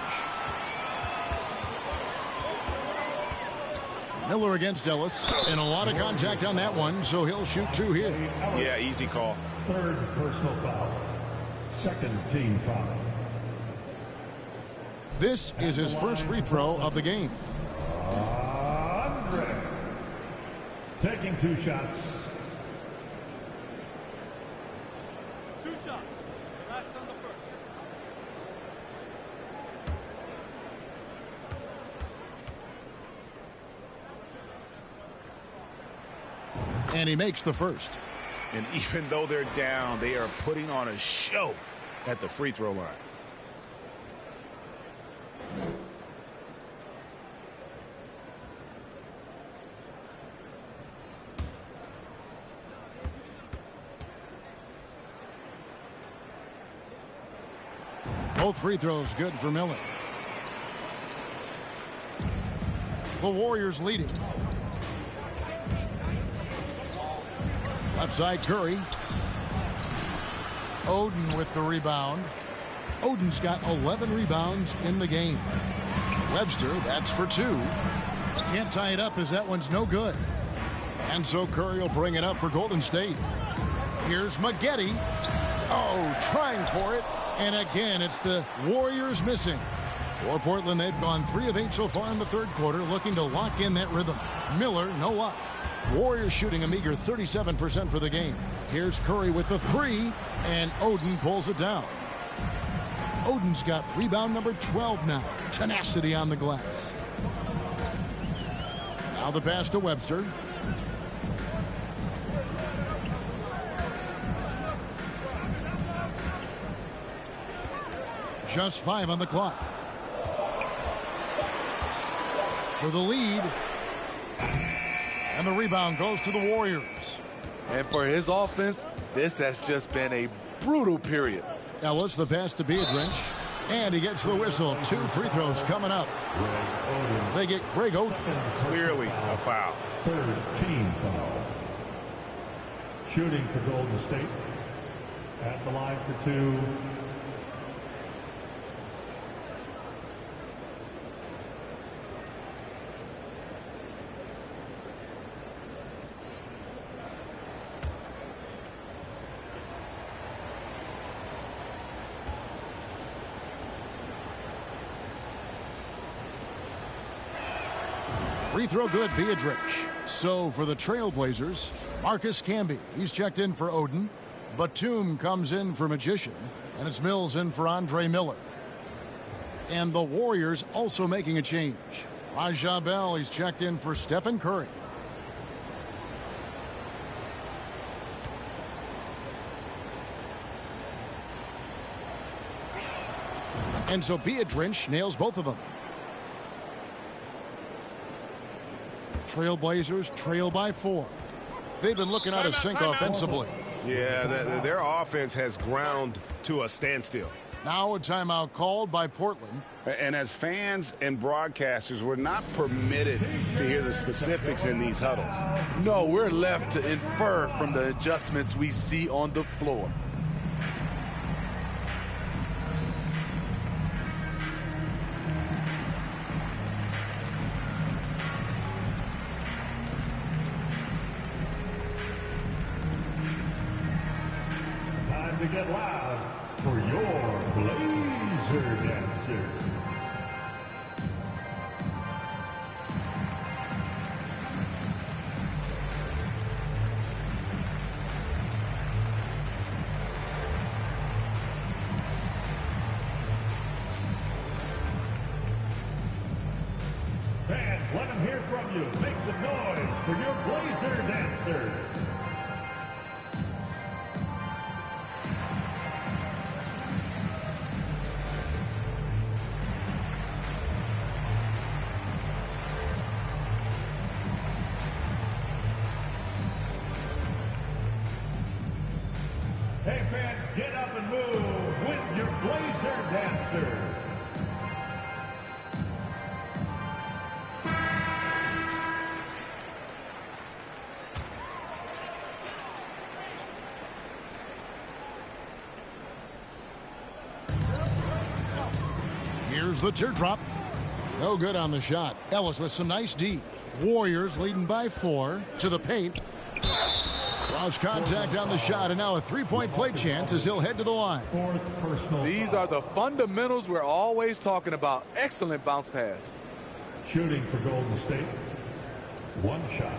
Miller against Ellis, and a lot of contact on that one, so he'll shoot 2 here. Yeah, easy call. Third personal foul. Second team foul. This is his first free throw of the game. Andre. Taking 2 shots. 2 shots. Last on the first. And he makes the first. And even though they're down, they are putting on a show at the free throw line. Both free throws good for Miller. The Warriors leading. Left side Curry. Oden with the rebound. Oden's got 11 rebounds in the game. Webster, that's for 2. Can't tie it up as that one's no good. And so Curry will bring it up for Golden State. Here's Maggette. Oh, trying for it. And again, it's the Warriors missing. For Portland, they've gone 3 of 8 so far in the third quarter, looking to lock in that rhythm. Miller, no luck. Warriors shooting a meager 37% for the game. Here's Curry with the 3, and Oden pulls it down. Oden's got rebound number 12 now. Tenacity on the glass. Now the pass to Webster. Just 5 on the clock. For the lead. And the rebound goes to the Warriors. And for his offense, this has just been a brutal period. Ellis, the pass to Biedrins. And he gets the whistle. 2 free throws coming up. They get Greg Oden. Clearly a foul. Third team foul. Shooting for Golden State. At the line for 2. Free throw good, Biedrins. So for the Trailblazers, Marcus Camby. He's checked in for Oden. Batum comes in for Magician. And it's Mills in for Andre Miller. And the Warriors also making a change. Raja Bell, he's checked in for Stephen Curry. And so Biedrins nails both of them. Trailblazers trail by 4. They've been looking out of sync offensively. Yeah, their offense has ground to a standstill. Now a timeout called by Portland. And as fans and broadcasters, we're not permitted to hear the specifics in these huddles. No, we're left to infer from the adjustments we see on the floor. Time to get loud for your Blazer Dancers. Fans, let them hear from you. Make some noise for your Blazer Dancers. Hey fans, get up and move with your Blazer Dancers. Here's the teardrop. No good on the shot. Ellis with some nice D. Warriors leading by 4 to the paint. Cross contact on the shot, and now a three-point play chance as he'll head to the line. These are the fundamentals we're always talking about. Excellent bounce pass. Shooting for Golden State. One shot.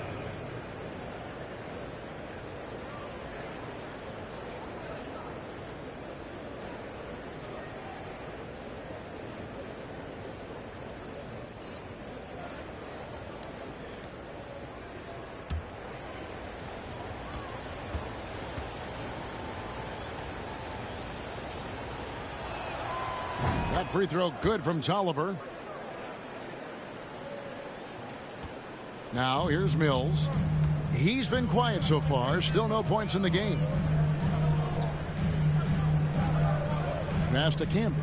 That free throw good from Tolliver. Now here's Mills. He's been quiet so far. Still no points in the game. Pass to Campbell.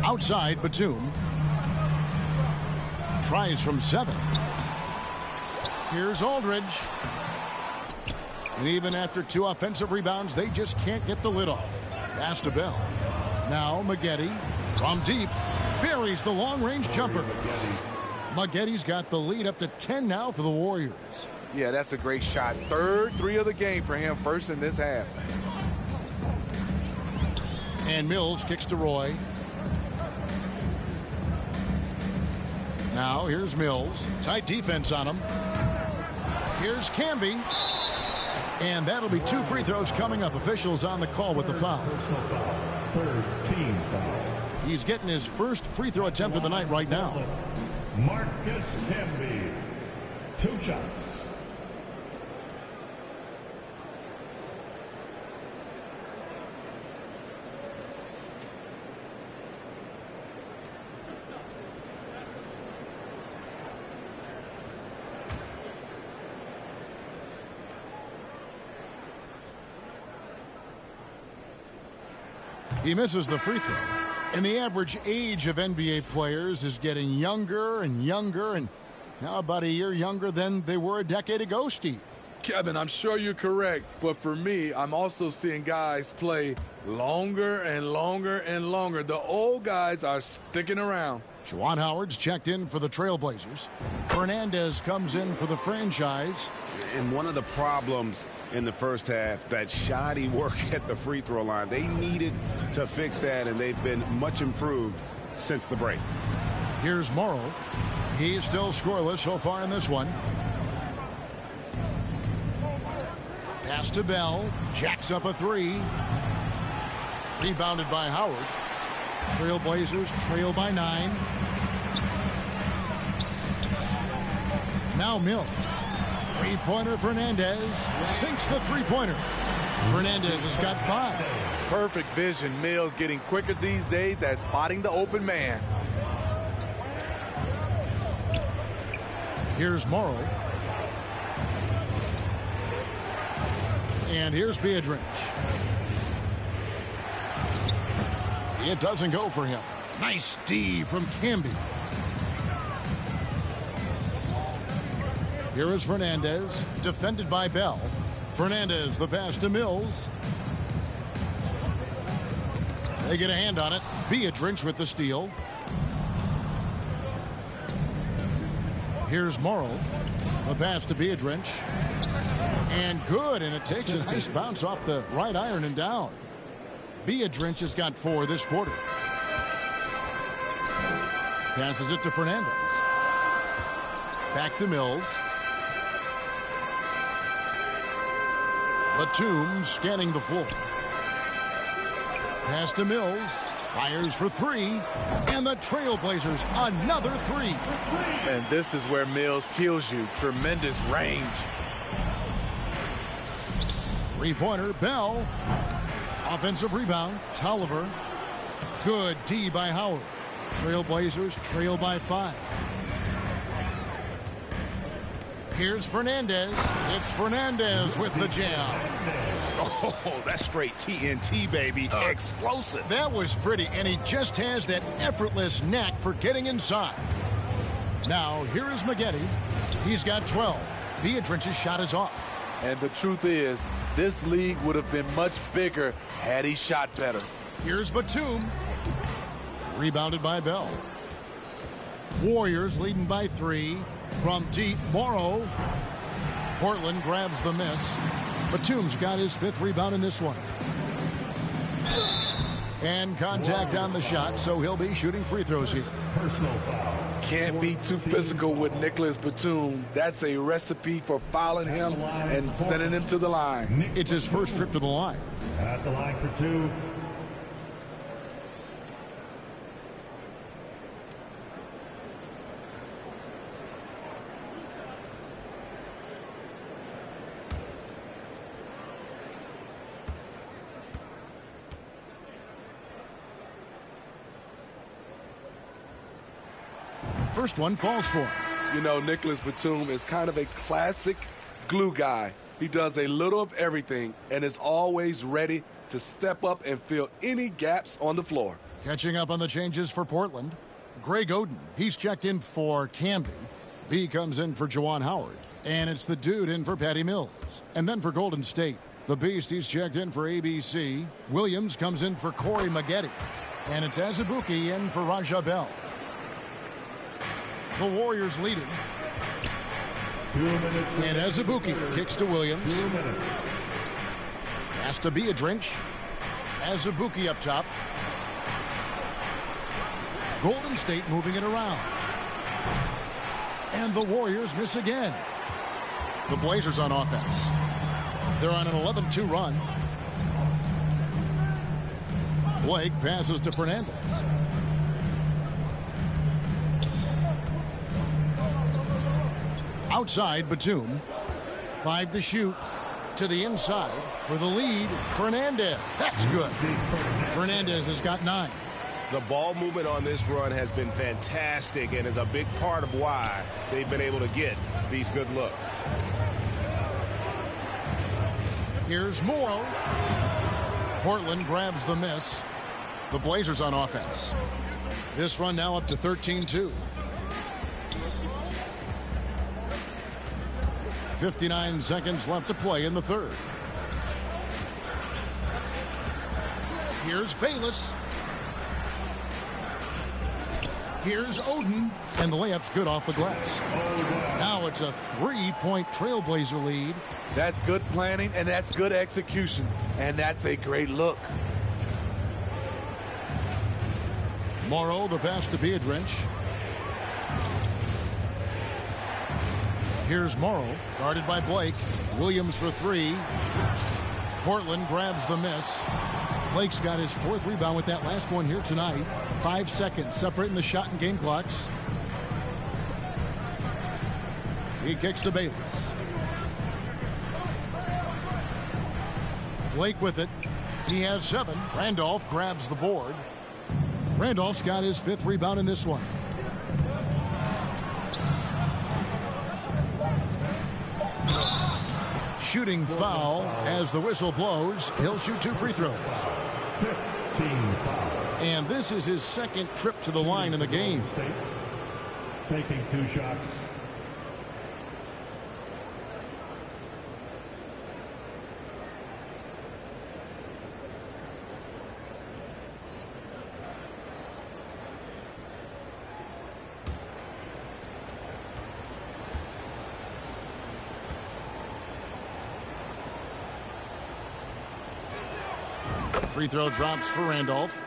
Outside, Batum. Tries from 7. Here's Aldridge. And even after 2 offensive rebounds, they just can't get the lid off. Pass to Bell. Now Maggette from deep buries the long-range jumper. Maggetti's got the lead up to 10 now for the Warriors. Yeah, that's a great shot. Third 3 of the game for him, first in this half. And Mills kicks to Roy. Now here's Mills. Tight defense on him. Here's Camby. And that'll be 2 free throws coming up. Officials on the call with the foul. Third team foul. He's getting his first free throw attempt of the night right now. Marcus Camby. 2 shots. He misses the free throw. And the average age of NBA players is getting younger and younger, and now about a year younger than they were a decade ago, Steve. Kevin, I'm sure you're correct, but for me, I'm also seeing guys play longer and longer and longer. The old guys are sticking around. Juwan Howard's checked in for the Trailblazers. Fernandez comes in for the franchise. And one of the problems in the first half, that shoddy work at the free throw line. They needed to fix that, and they've been much improved since the break. Here's Morrow. He's still scoreless so far in this one. Pass to Bell. Jacks up a 3. Rebounded by Howard. Trailblazers trail by 9. Now Mills. Three-pointer Fernandez sinks the three-pointer. Fernandez has got 5. Perfect vision. Mills getting quicker these days at spotting the open man. Here's Morrow. And here's Biedrins. It doesn't go for him. Nice D from Camby. Here is Fernandez, defended by Bell. Fernandez, the pass to Mills. They get a hand on it. Biedrins with the steal. Here's Morrow. The pass to Biedrins. And good, and it takes a nice bounce off the right iron and down. Biedrins has got 4 this quarter. Passes it to Fernandez. Back to Mills. Batum scanning the floor. Pass to Mills. Fires for 3. And the Trailblazers another 3. And this is where Mills kills you. Tremendous range. Three-pointer, Bell. Offensive rebound, Tolliver. Good D by Howard. Trailblazers trail by 5. Here's Fernandez. It's Fernandez with the jam. Oh, that's straight TNT, baby. Explosive. That was pretty, and he just has that effortless knack for getting inside. Now, here is Maggette. He's got 12. Biedrins' shot is off. And the truth is, this league would have been much bigger had he shot better. Here's Batum. Rebounded by Bell. Warriors leading by 3. From deep, Morrow. Portland grabs the miss. Batum's got his 5th rebound in this one. And contact on the shot, so he'll be shooting free throws here. Can't be too physical with Nicholas Batum. That's a recipe for fouling him and sending him to the line. It's his first trip to the line. At the line for 2. First one falls for him. You know, Nicholas Batum is kind of a classic glue guy. He does a little of everything and is always ready to step up and fill any gaps on the floor. Catching up on the changes for Portland. Greg Oden, he's checked in for Camby. B comes in for Juwan Howard. And it's the dude in for Patty Mills. And then for Golden State, the Beast, he's checked in for ABC. Williams comes in for Corey Maggette. And it's Azubuike in for Raja Bell. The Warriors lead it. 2 minutes. And Azubuike kicks to Williams. 2 minutes. Has to be a drench. Azubuike up top. Golden State moving it around. And the Warriors miss again. The Blazers on offense. They're on an 11-2 run. Blake passes to Fernandez. Outside, Batum. 5 to shoot. To the inside for the lead. Fernandez. That's good. Fernandez has got 9. The ball movement on this run has been fantastic and is a big part of why they've been able to get these good looks. Here's Morrow. Portland grabs the miss. The Blazers on offense. This run now up to 13-2. 59 seconds left to play in the third. Here's Bayless. Here's Oden. And the layup's good off the glass. Now it's a 3-point Trailblazer lead. That's good planning, and that's good execution. And that's a great look. Morrow, the pass to Biedrins. Here's Morrow, guarded by Blake. Williams for 3. Portland grabs the miss. Blake's got his 4th rebound with that last one here tonight. 5 seconds separating the shot and game clocks. He kicks to Bayless. Blake with it. He has 7. Randolph grabs the board. Randolph's got his 5th rebound in this one. Shooting foul as the whistle blows. He'll shoot 2 free throws. 15 foul. And this is his 2nd trip to the line in the game. Taking 2 shots. Free throw drops for Randolph.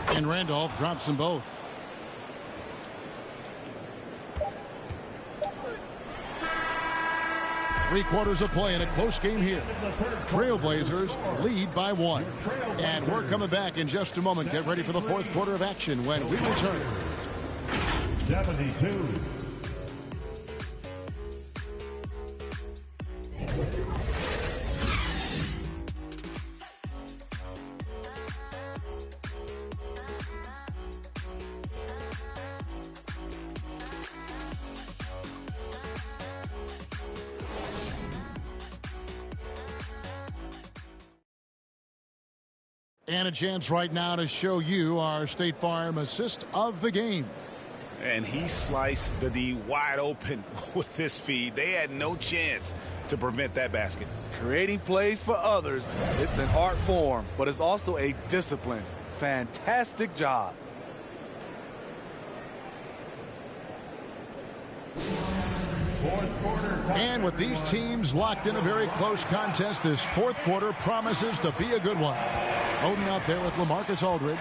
And Randolph drops them both. Three-quarters of play in a close game here. Trailblazers lead by 1. And we're coming back in just a moment. Get ready for the 4th quarter of action when we return. 72. And a chance right now to show you our State Farm assist of the game. And he sliced the D wide open with this feed. They had no chance to prevent that basket. Creating plays for others, it's an art form, but it's also a discipline. Fantastic job. And with these teams locked in a very close contest, this 4th quarter promises to be a good one. Holding out there with LaMarcus Aldridge.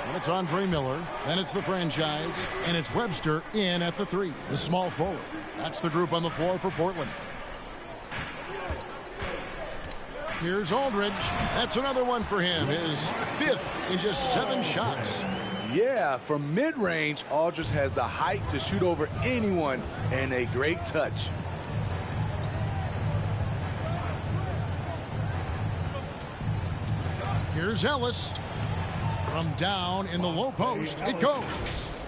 And it's Andre Miller. Then it's the franchise. And it's Webster in at the 3, the small forward. That's the group on the floor for Portland. Here's Aldridge. That's another one for him. His 5th in just 7 shots. Yeah, from mid-range, Aldridge has the height to shoot over anyone and a great touch. Here's Ellis. From down in the low post, it goes.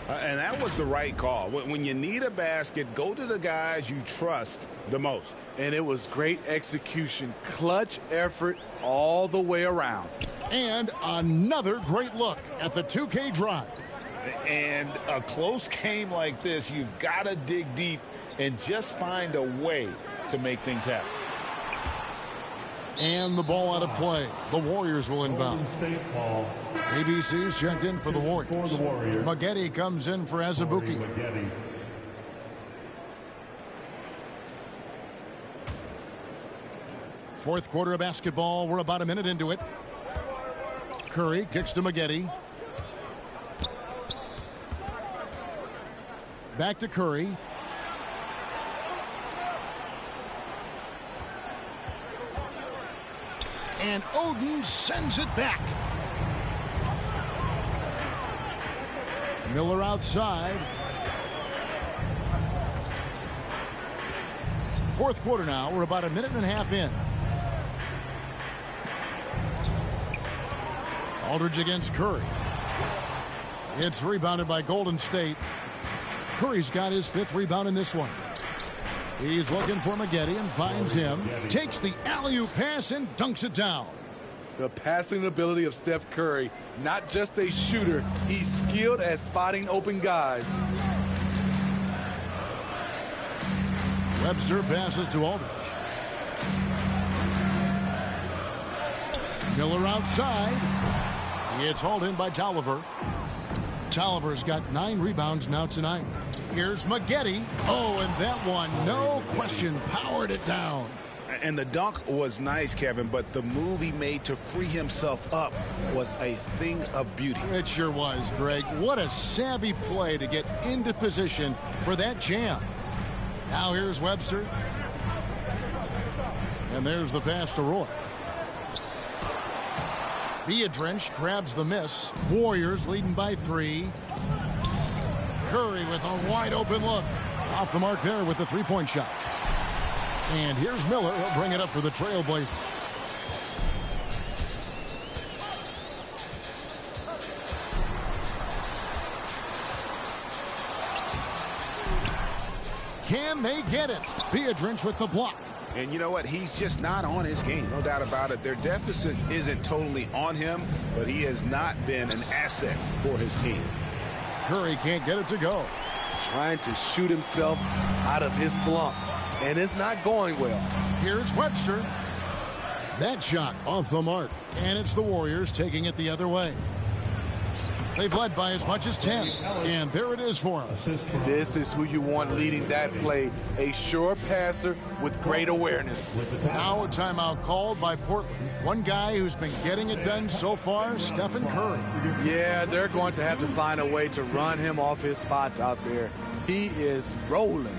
And that was the right call. When you need a basket, go to the guys you trust the most. And it was great execution. Clutch effort all the way around. And another great look at the 2K drive. And a close game like this, you've got to dig deep and just find a way to make things happen. And the ball out of play. The Warriors will inbound. ABC's checked in for the Warriors. Maggette comes in for Azubuike. Fourth quarter of basketball. We're about a minute into it. Curry kicks to Maggette. Back to Curry. And Oden sends it back. Miller outside. Fourth quarter now. We're about a minute and a half in. Aldridge against Curry. It's rebounded by Golden State. Curry's got his 5th rebound in this one. He's looking for Maggette and finds him. Takes the alley-oop pass and dunks it down. The passing ability of Steph Curry, not just a shooter, he's skilled at spotting open guys. Webster passes to Aldridge. Miller outside. It's hauled in by Tolliver. Tolliver's got 9 rebounds now tonight. Here's Maggette. Oh, and that one, no question, powered it down. And the dunk was nice, Kevin, but the move he made to free himself up was a thing of beauty. It sure was, Greg. What a savvy play to get into position for that jam. Now here's Webster. And there's the pass to Roy. Biedrins grabs the miss. Warriors leading by 3. Curry with a wide open look. Off the mark there with the three-point shot. And here's Miller. He'll bring it up for the Trailblazers. Can they get it? Biedrins with the block. And you know what? He's just not on his game. No doubt about it. Their deficit isn't totally on him, but he has not been an asset for his team. Curry can't get it to go. Trying to shoot himself out of his slump, and it's not going well. Here's Webster. That shot off the mark, and it's the Warriors taking it the other way. They've led by as much as 10, and there it is for them. This is who you want leading that play, a sure passer with great awareness. Now a timeout called by Portland. One guy who's been getting it done so far, Stephen Curry. Yeah, they're going to have to find a way to run him off his spots out there. He is rolling.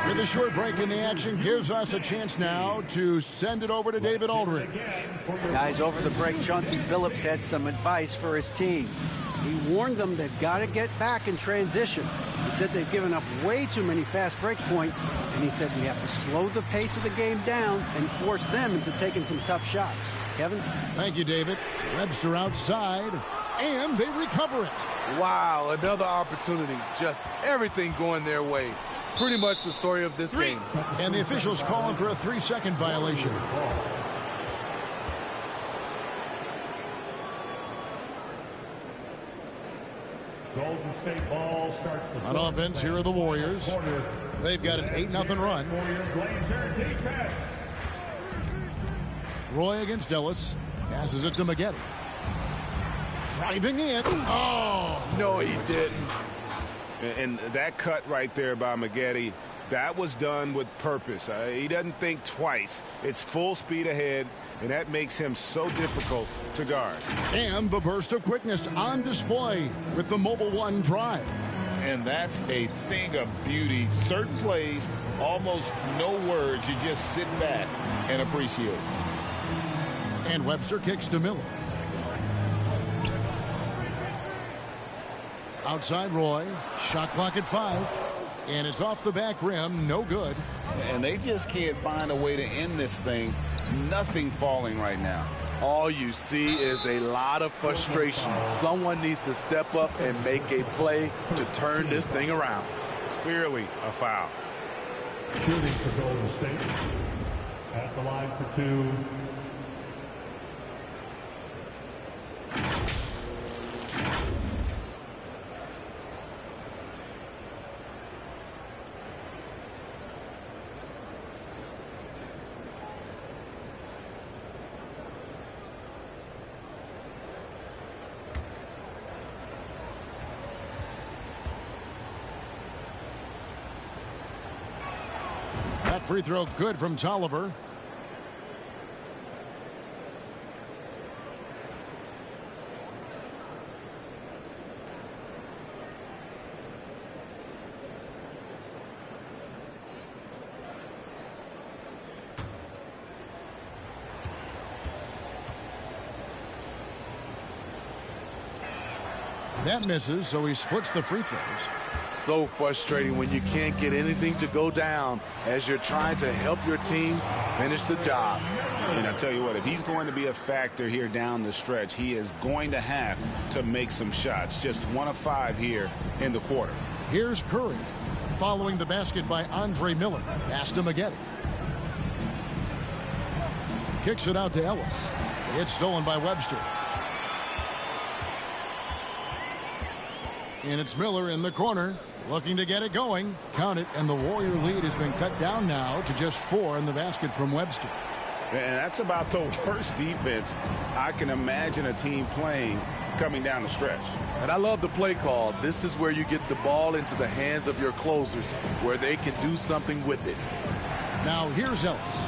With a short break in the action gives us a chance now to send it over to David Aldridge. Guys, over the break, Chauncey Billups had some advice for his team. He warned them they've got to get back in transition. He said they've given up way too many fast break points, and he said we have to slow the pace of the game down and force them into taking some tough shots. Kevin? Thank you, David. Webster outside, and they recover it. Wow, another opportunity. Just everything going their way. Pretty much the story of this game. And the officials calling for a 3-second violation. Golden State ball starts the on offense, here are the Warriors. They've got an 8-0 run. Roy against Ellis. Passes it to Maggette. Driving in. Oh, no, he didn't. And that cut right there by Maggette, that was done with purpose. He doesn't think twice. It's full speed ahead, and that makes him so difficult to guard. And the burst of quickness on display with the Mobile One drive. And that's a thing of beauty. Certain plays, almost no words. You just sit back and appreciate. And Webster kicks to Miller. Outside Roy, shot clock at 5, and it's off the back rim, no good. And they just can't find a way to end this thing. Nothing falling right now. All you see is a lot of frustration. Someone needs to step up and make a play to turn this thing around. Clearly a foul. Shooting for Golden State. At the line for 2. That free throw good from Tolliver. That misses, so he splits the free throws. So frustrating when you can't get anything to go down as you're trying to help your team finish the job. And I tell you what, if he's going to be a factor here down the stretch, he is going to have to make some shots. Just 1 of 5 here in the quarter. Here's Curry, following the basket by Andre Miller. Pass to Maggette. Kicks it out to Ellis. It's stolen by Webster. And it's Miller in the corner, looking to get it going. Count it, and the Warrior lead has been cut down now to just 4 in the basket from Webster. And that's about the worst defense I can imagine a team playing coming down the stretch. And I love the play call. This is where you get the ball into the hands of your closers, where they can do something with it. Now here's Ellis.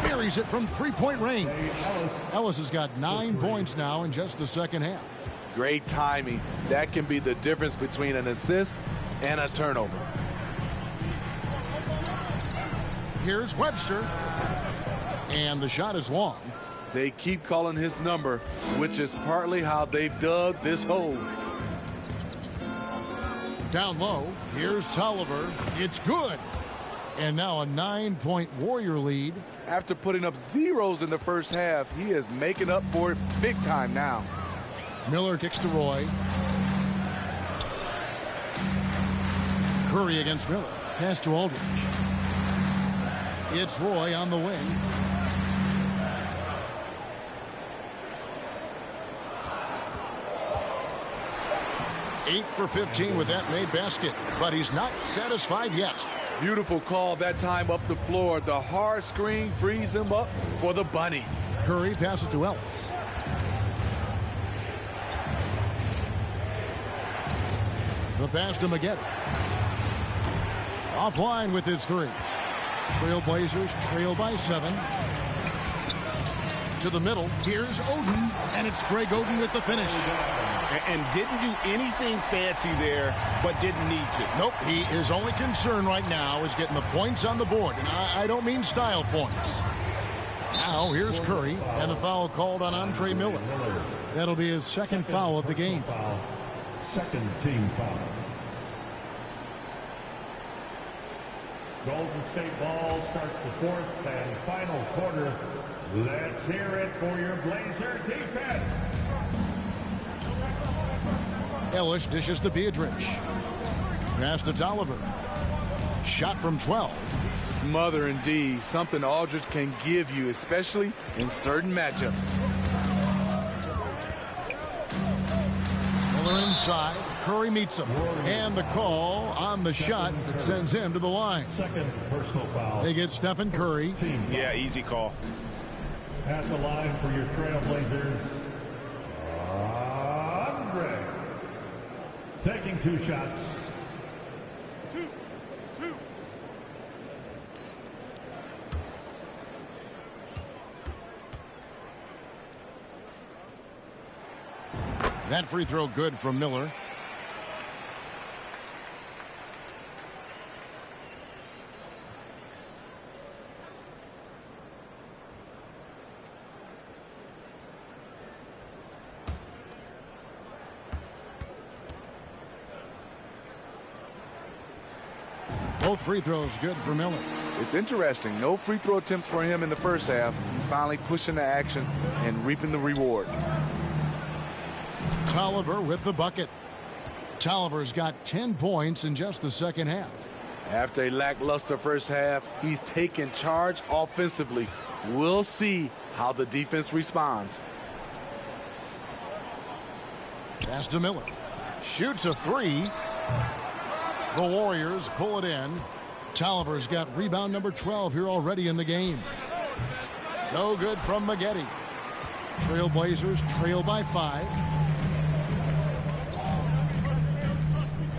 Buries it from three-point range. Ellis has got 9 points now in just the second half. Great timing. That can be the difference between an assist and a turnover. Here's Webster. And the shot is long. They keep calling his number, which is partly how they've dug this hole. Down low, here's Tolliver. It's good. And now a 9-point Warrior lead. After putting up zeros in the first half, he is making up for it big time now. Miller kicks to Roy. Curry against Miller. Pass to Aldridge. It's Roy on the wing. Eight for 15 with that made basket, but he's not satisfied yet. Beautiful call that time up the floor. The hard screen frees him up for the bunny. Curry passes to Ellis. The pass to Maggette. Offline with his 3. Trailblazers trail by 7. To the middle. Here's Oden, and it's Greg Oden with the finish. And didn't do anything fancy there, but didn't need to. Nope, his only concern right now is getting the points on the board. And I don't mean style points. Now here's Curry, and the foul called on Andre Miller. That'll be his second foul of the game. Second team foul. Golden State ball starts the 4th and final quarter. Let's hear it for your Blazer defense. Ellis dishes to Beatrice. Pass to Tolliver. Shot from 12. Smother indeed. Something Aldridge can give you, especially in certain matchups. Miller inside. Curry meets him. And the call on the shot that sends him to the line. Second personal foul. They get Stephen Curry. Yeah, easy call. At the line for your Trailblazers, Andre. Taking 2 shots. Two. That free throw good from Miller. Both free throws good for Miller. It's interesting. No free throw attempts for him in the first half. He's finally pushing the action and reaping the reward. Tolliver with the bucket. Tolliver's got 10 points in just the second half. After a lackluster first half, he's taken charge offensively. We'll see how the defense responds. Pass to Miller. Shoots a 3. The Warriors pull it in. Tolliver's got rebound number 12 here already in the game. No good from Maggette. Trailblazers trail by 5.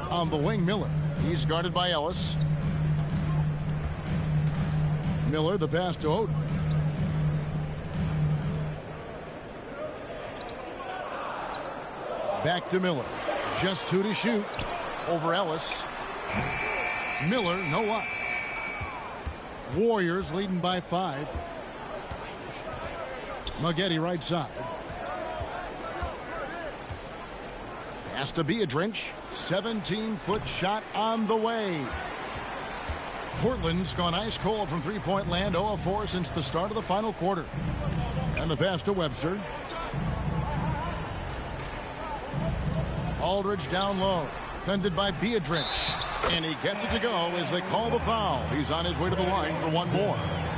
On the wing, Miller. He's guarded by Ellis. Miller, the pass to Oden. Back to Miller. Just 2 to shoot. Over Ellis. Miller, no luck. Warriors leading by 5. Maggette right side. Pass to Biedrins. 17-foot shot on the way. Portland's gone ice cold from three-point land, 0 of 4 since the start of the final quarter. And the pass to Webster. Aldridge down low. Defended by Biedrins. And he gets it to go as they call the foul. He's on his way to the line for one more.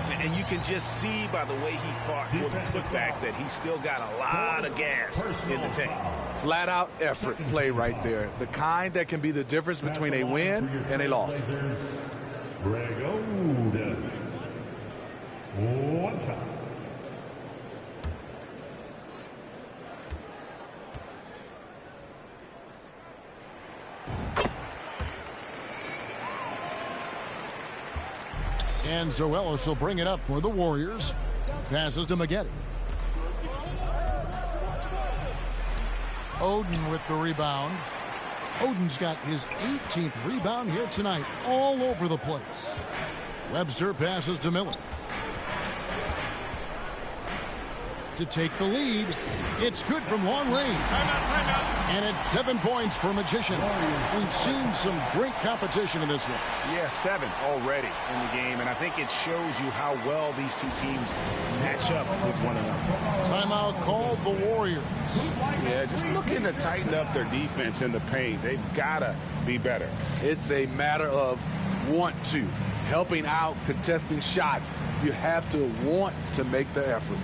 And you can just see by the way he fought for the putback that he's still got a lot of gas in the tank. Flat out effort play right there. The kind that can be the difference between a win and a loss. Greg Oden. One shot. And Zoelis will bring it up for the Warriors. Passes to Maggette. Oden with the rebound. Oden's got his 18th rebound here tonight, all over the place. Webster passes to Miller. To take the lead. It's good from long range. Timeout. And it's 7 points for Magician. We've seen some great competition in this one. Yeah, 7 already in the game, and I think it shows you how well these two teams match up with one another. Timeout called the Warriors. Yeah, just looking to tighten up their defense in the paint. They've got to be better. It's a matter of want to. Helping out, contesting shots. You have to want to make the effort.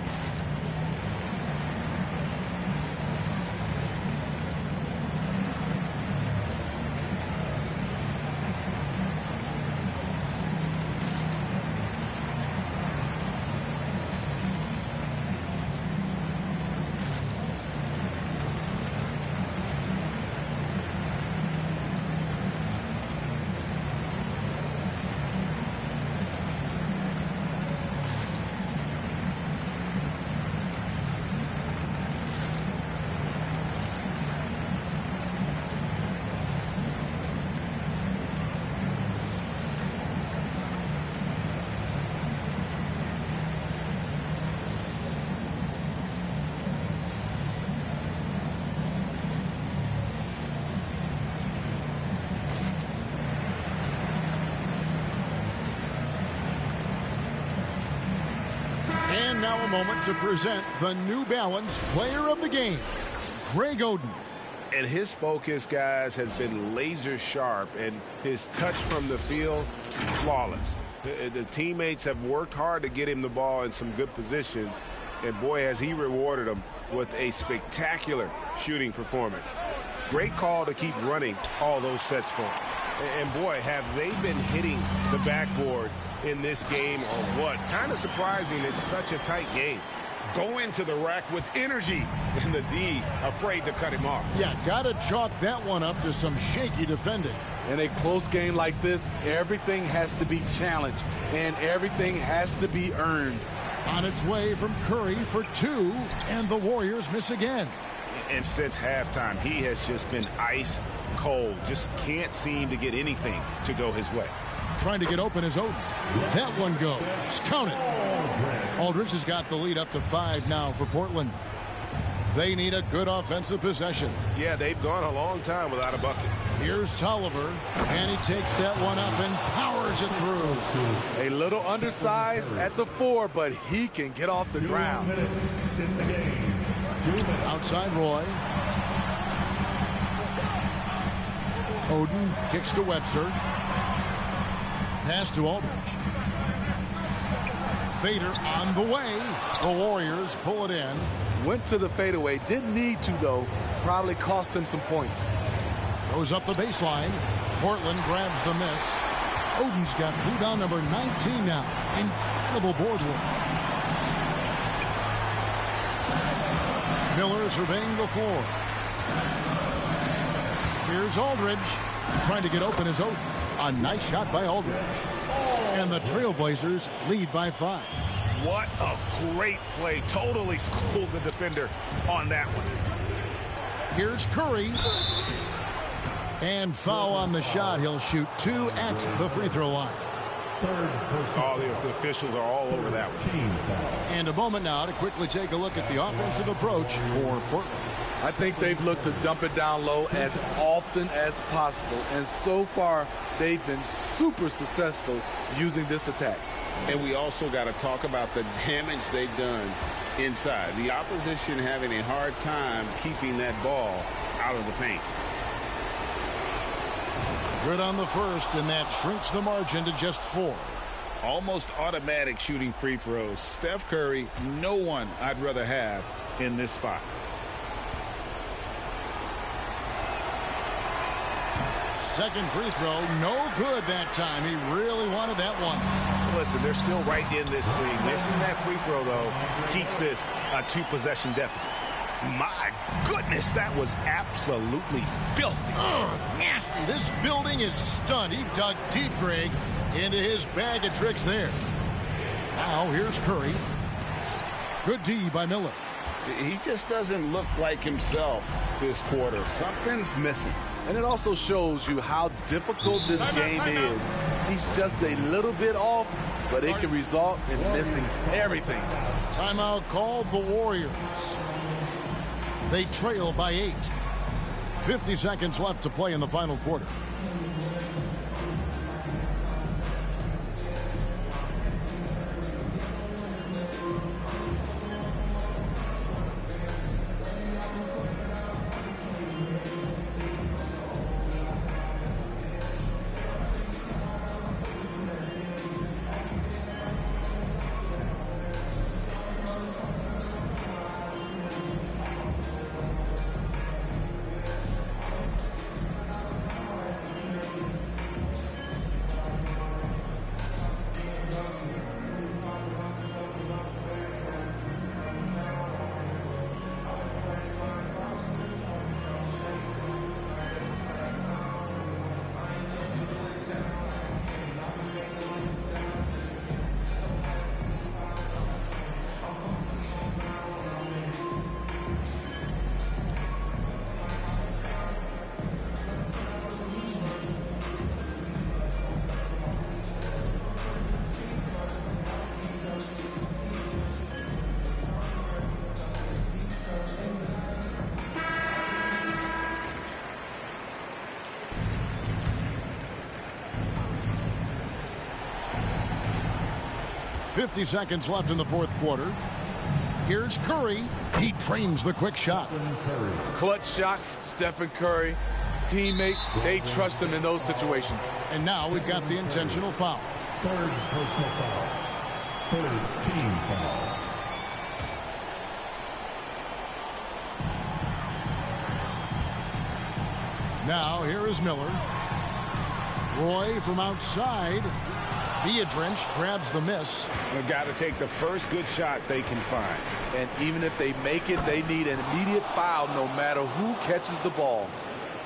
And now a moment to present the New Balance Player of the Game, Greg Oden. And his focus, guys, has been laser sharp, and his touch from the field, flawless. The teammates have worked hard to get him the ball in some good positions, and boy, has he rewarded them with a spectacular shooting performance. Great call to keep running all those sets for him. And boy, have they been hitting the backboard in this game or what? Kind of surprising, it's such a tight game. Go into the rack with energy, and the D afraid to cut him off. Yeah, gotta chalk that one up to some shaky defending. In a close game like this, everything has to be challenged, and everything has to be earned. On its way from Curry for 2, and the Warriors miss again. And since halftime, he has just been ice cold. Just can't seem to get anything to go his way. Trying to get open is Oden. That one goes. Count it. Aldridge has got the lead up to 5 now for Portland. They need a good offensive possession. Yeah, they've gone a long time without a bucket. Here's Tolliver, and he takes that one up and powers it through. A little undersized at the 4, but he can get off the ground. Outside Roy. Oden kicks to Webster. Pass to Aldridge. Fader on the way. The Warriors pull it in. Went to the fadeaway. Didn't need to, though. Probably cost him some points. Goes up the baseline. Portland grabs the miss. Oden's got rebound number 19 now. Incredible board work. Miller surveying the floor. Here's Aldridge. Trying to get open is Oden. A nice shot by Aldridge. And the Trailblazers lead by 5. What a great play. Totally schooled the defender on that one. Here's Curry. And foul on the shot. He'll shoot 2 at the free throw line. All the officials are all over that one. And a moment now to quickly take a look at the offensive approach for Portland. I think they've looked to dump it down low as often as possible, and so far they've been super successful using this attack. And we also got to talk about the damage they've done inside. The opposition having a hard time keeping that ball out of the paint. Good on the first, and that shrinks the margin to just 4. Almost automatic shooting free throws. Steph Curry, no one I'd rather have in this spot. Second free throw, no good that time. He really wanted that one. Listen, they're still right in this thing. Missing that free throw, though, keeps this a 2-possession deficit. My goodness, that was absolutely filthy. Nasty. This building is stunned. He dug deep, Greg, into his bag of tricks there. Now here's Curry. Good D by Miller. He just doesn't look like himself this quarter. Something's missing. And it also shows you how difficult this game is. He's just a little bit off, but it can result in missing everything. Timeout called the Warriors. They trail by 8. 50 seconds left to play in the final quarter. .50 seconds left in the fourth quarter. Here's Curry. He trains the quick shot. Clutch shots, Stephen Curry. His teammates, they trust him in those situations. And now we've got the intentional foul. Third personal foul. Third team foul. Now here is Miller. Roy from outside. Biedrins grabs the miss. They've got to take the first good shot they can find. And even if they make it, they need an immediate foul no matter who catches the ball.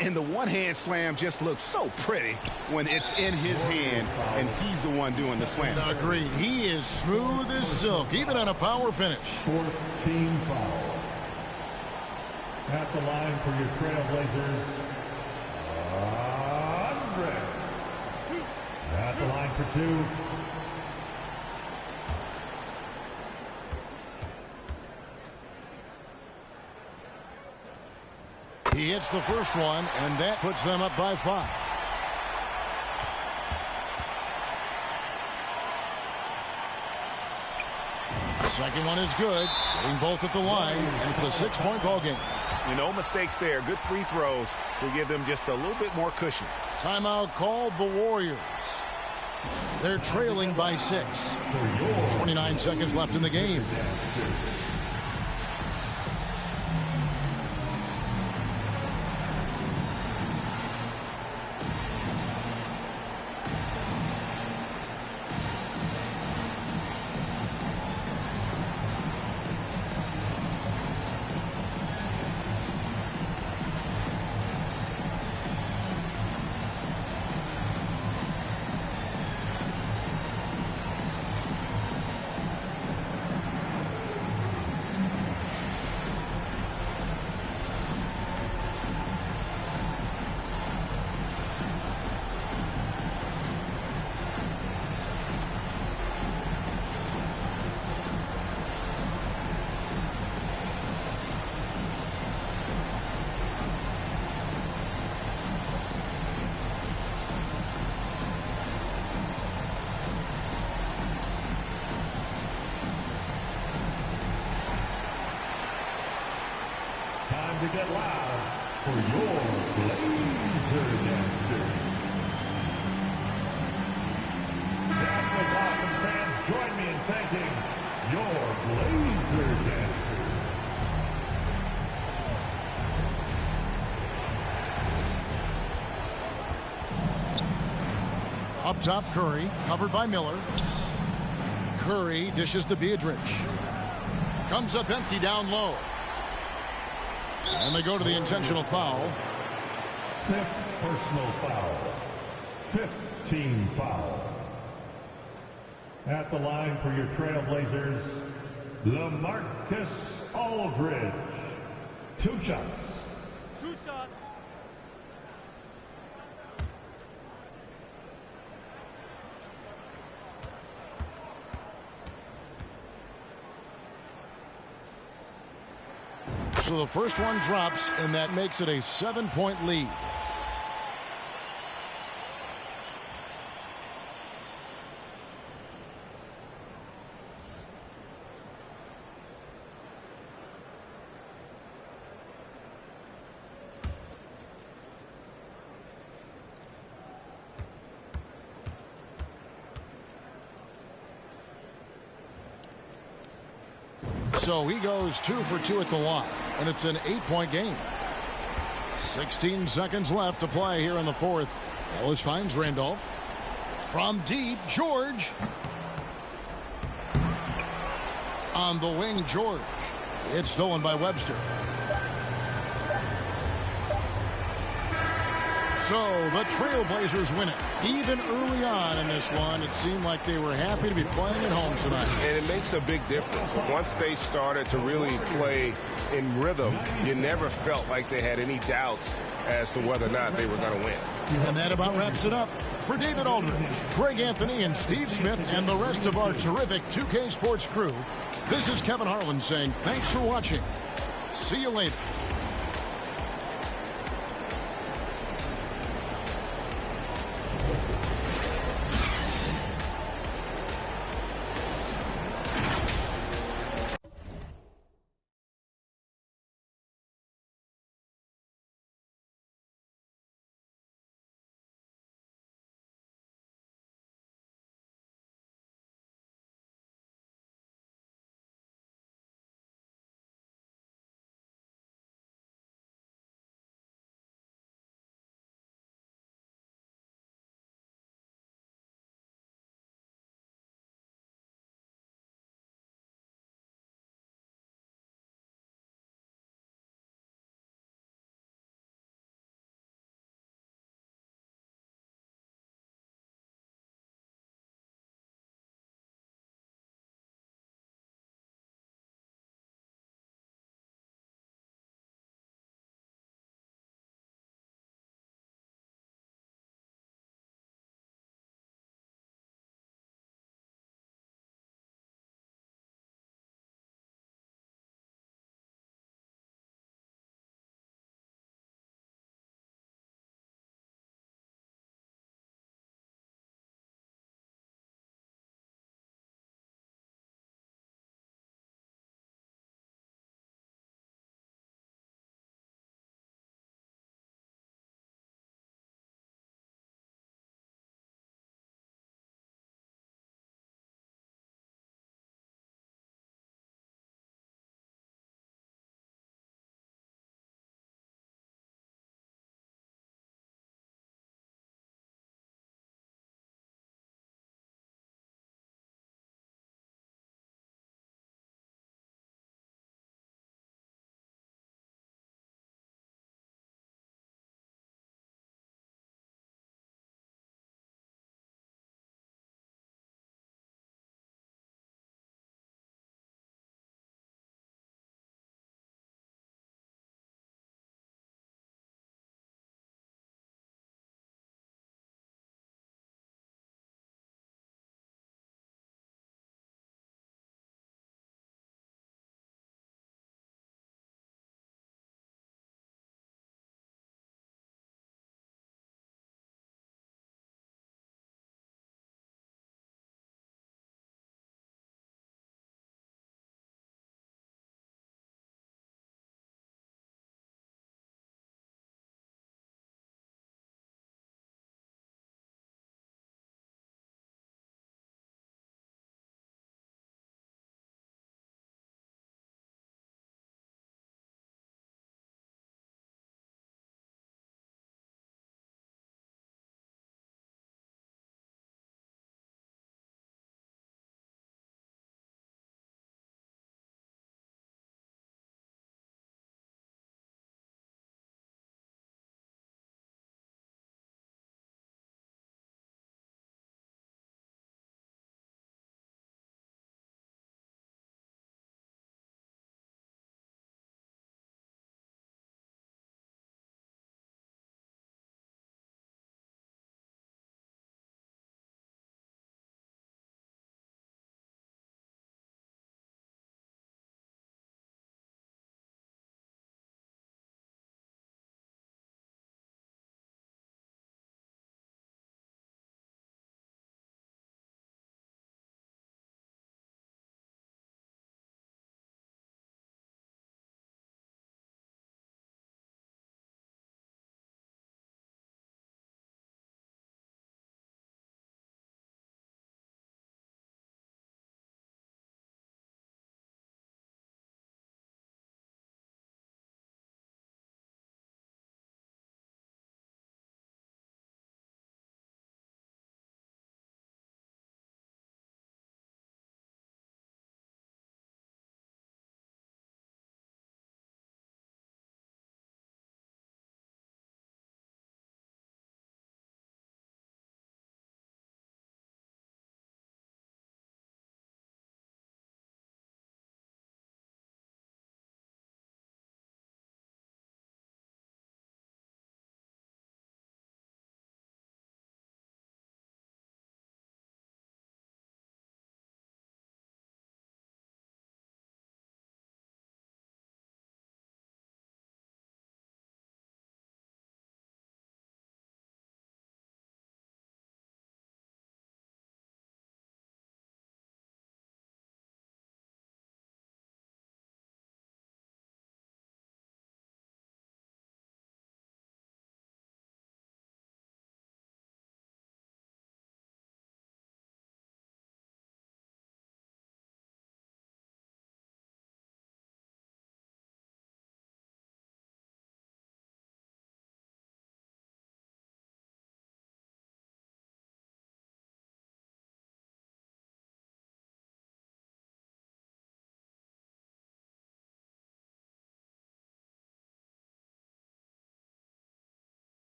And the one-hand slam just looks so pretty when it's in his hand and he's the one doing the slam. Agreed. He is smooth as silk, even on a power finish. Fourth team foul. At the line for your Trailblazers, Andre. At the line for 2. He hits the first one, and that puts them up by 5. Second one is good. Getting both at the line, and it's a 6-point ball game. No mistakes there. Good free throws to give them just a little bit more cushion. Timeout called the Warriors. They're trailing by 6. 29 seconds left in the game. to get loud for your Blazer Dancer. That was awesome, fans. Join me in thanking your Blazer Dancer. Up top, Curry, covered by Miller. Curry dishes to Biedrich. Comes up empty down low. And they go to the intentional foul. 5th personal foul. 5th team foul. At the line for your Trailblazers, LaMarcus Aldridge. 2 shots. 2 shots. So the first one drops, and that makes it a 7-point lead. So he goes 2 for 2 at the line, and it's an 8-point game. 16 seconds left to play here in the fourth. Ellis finds Randolph. From deep, George. On the wing, George. It's stolen by Webster. So the Trailblazers win it. Even early on in this one, it seemed like they were happy to be playing at home tonight. And it makes a big difference. Once they started to really play in rhythm, you never felt like they had any doubts as to whether or not they were going to win. And that about wraps it up. For David Aldridge, Greg Anthony, and Steve Smith, and the rest of our terrific 2K Sports crew, this is Kevin Harlan saying thanks for watching. See you later.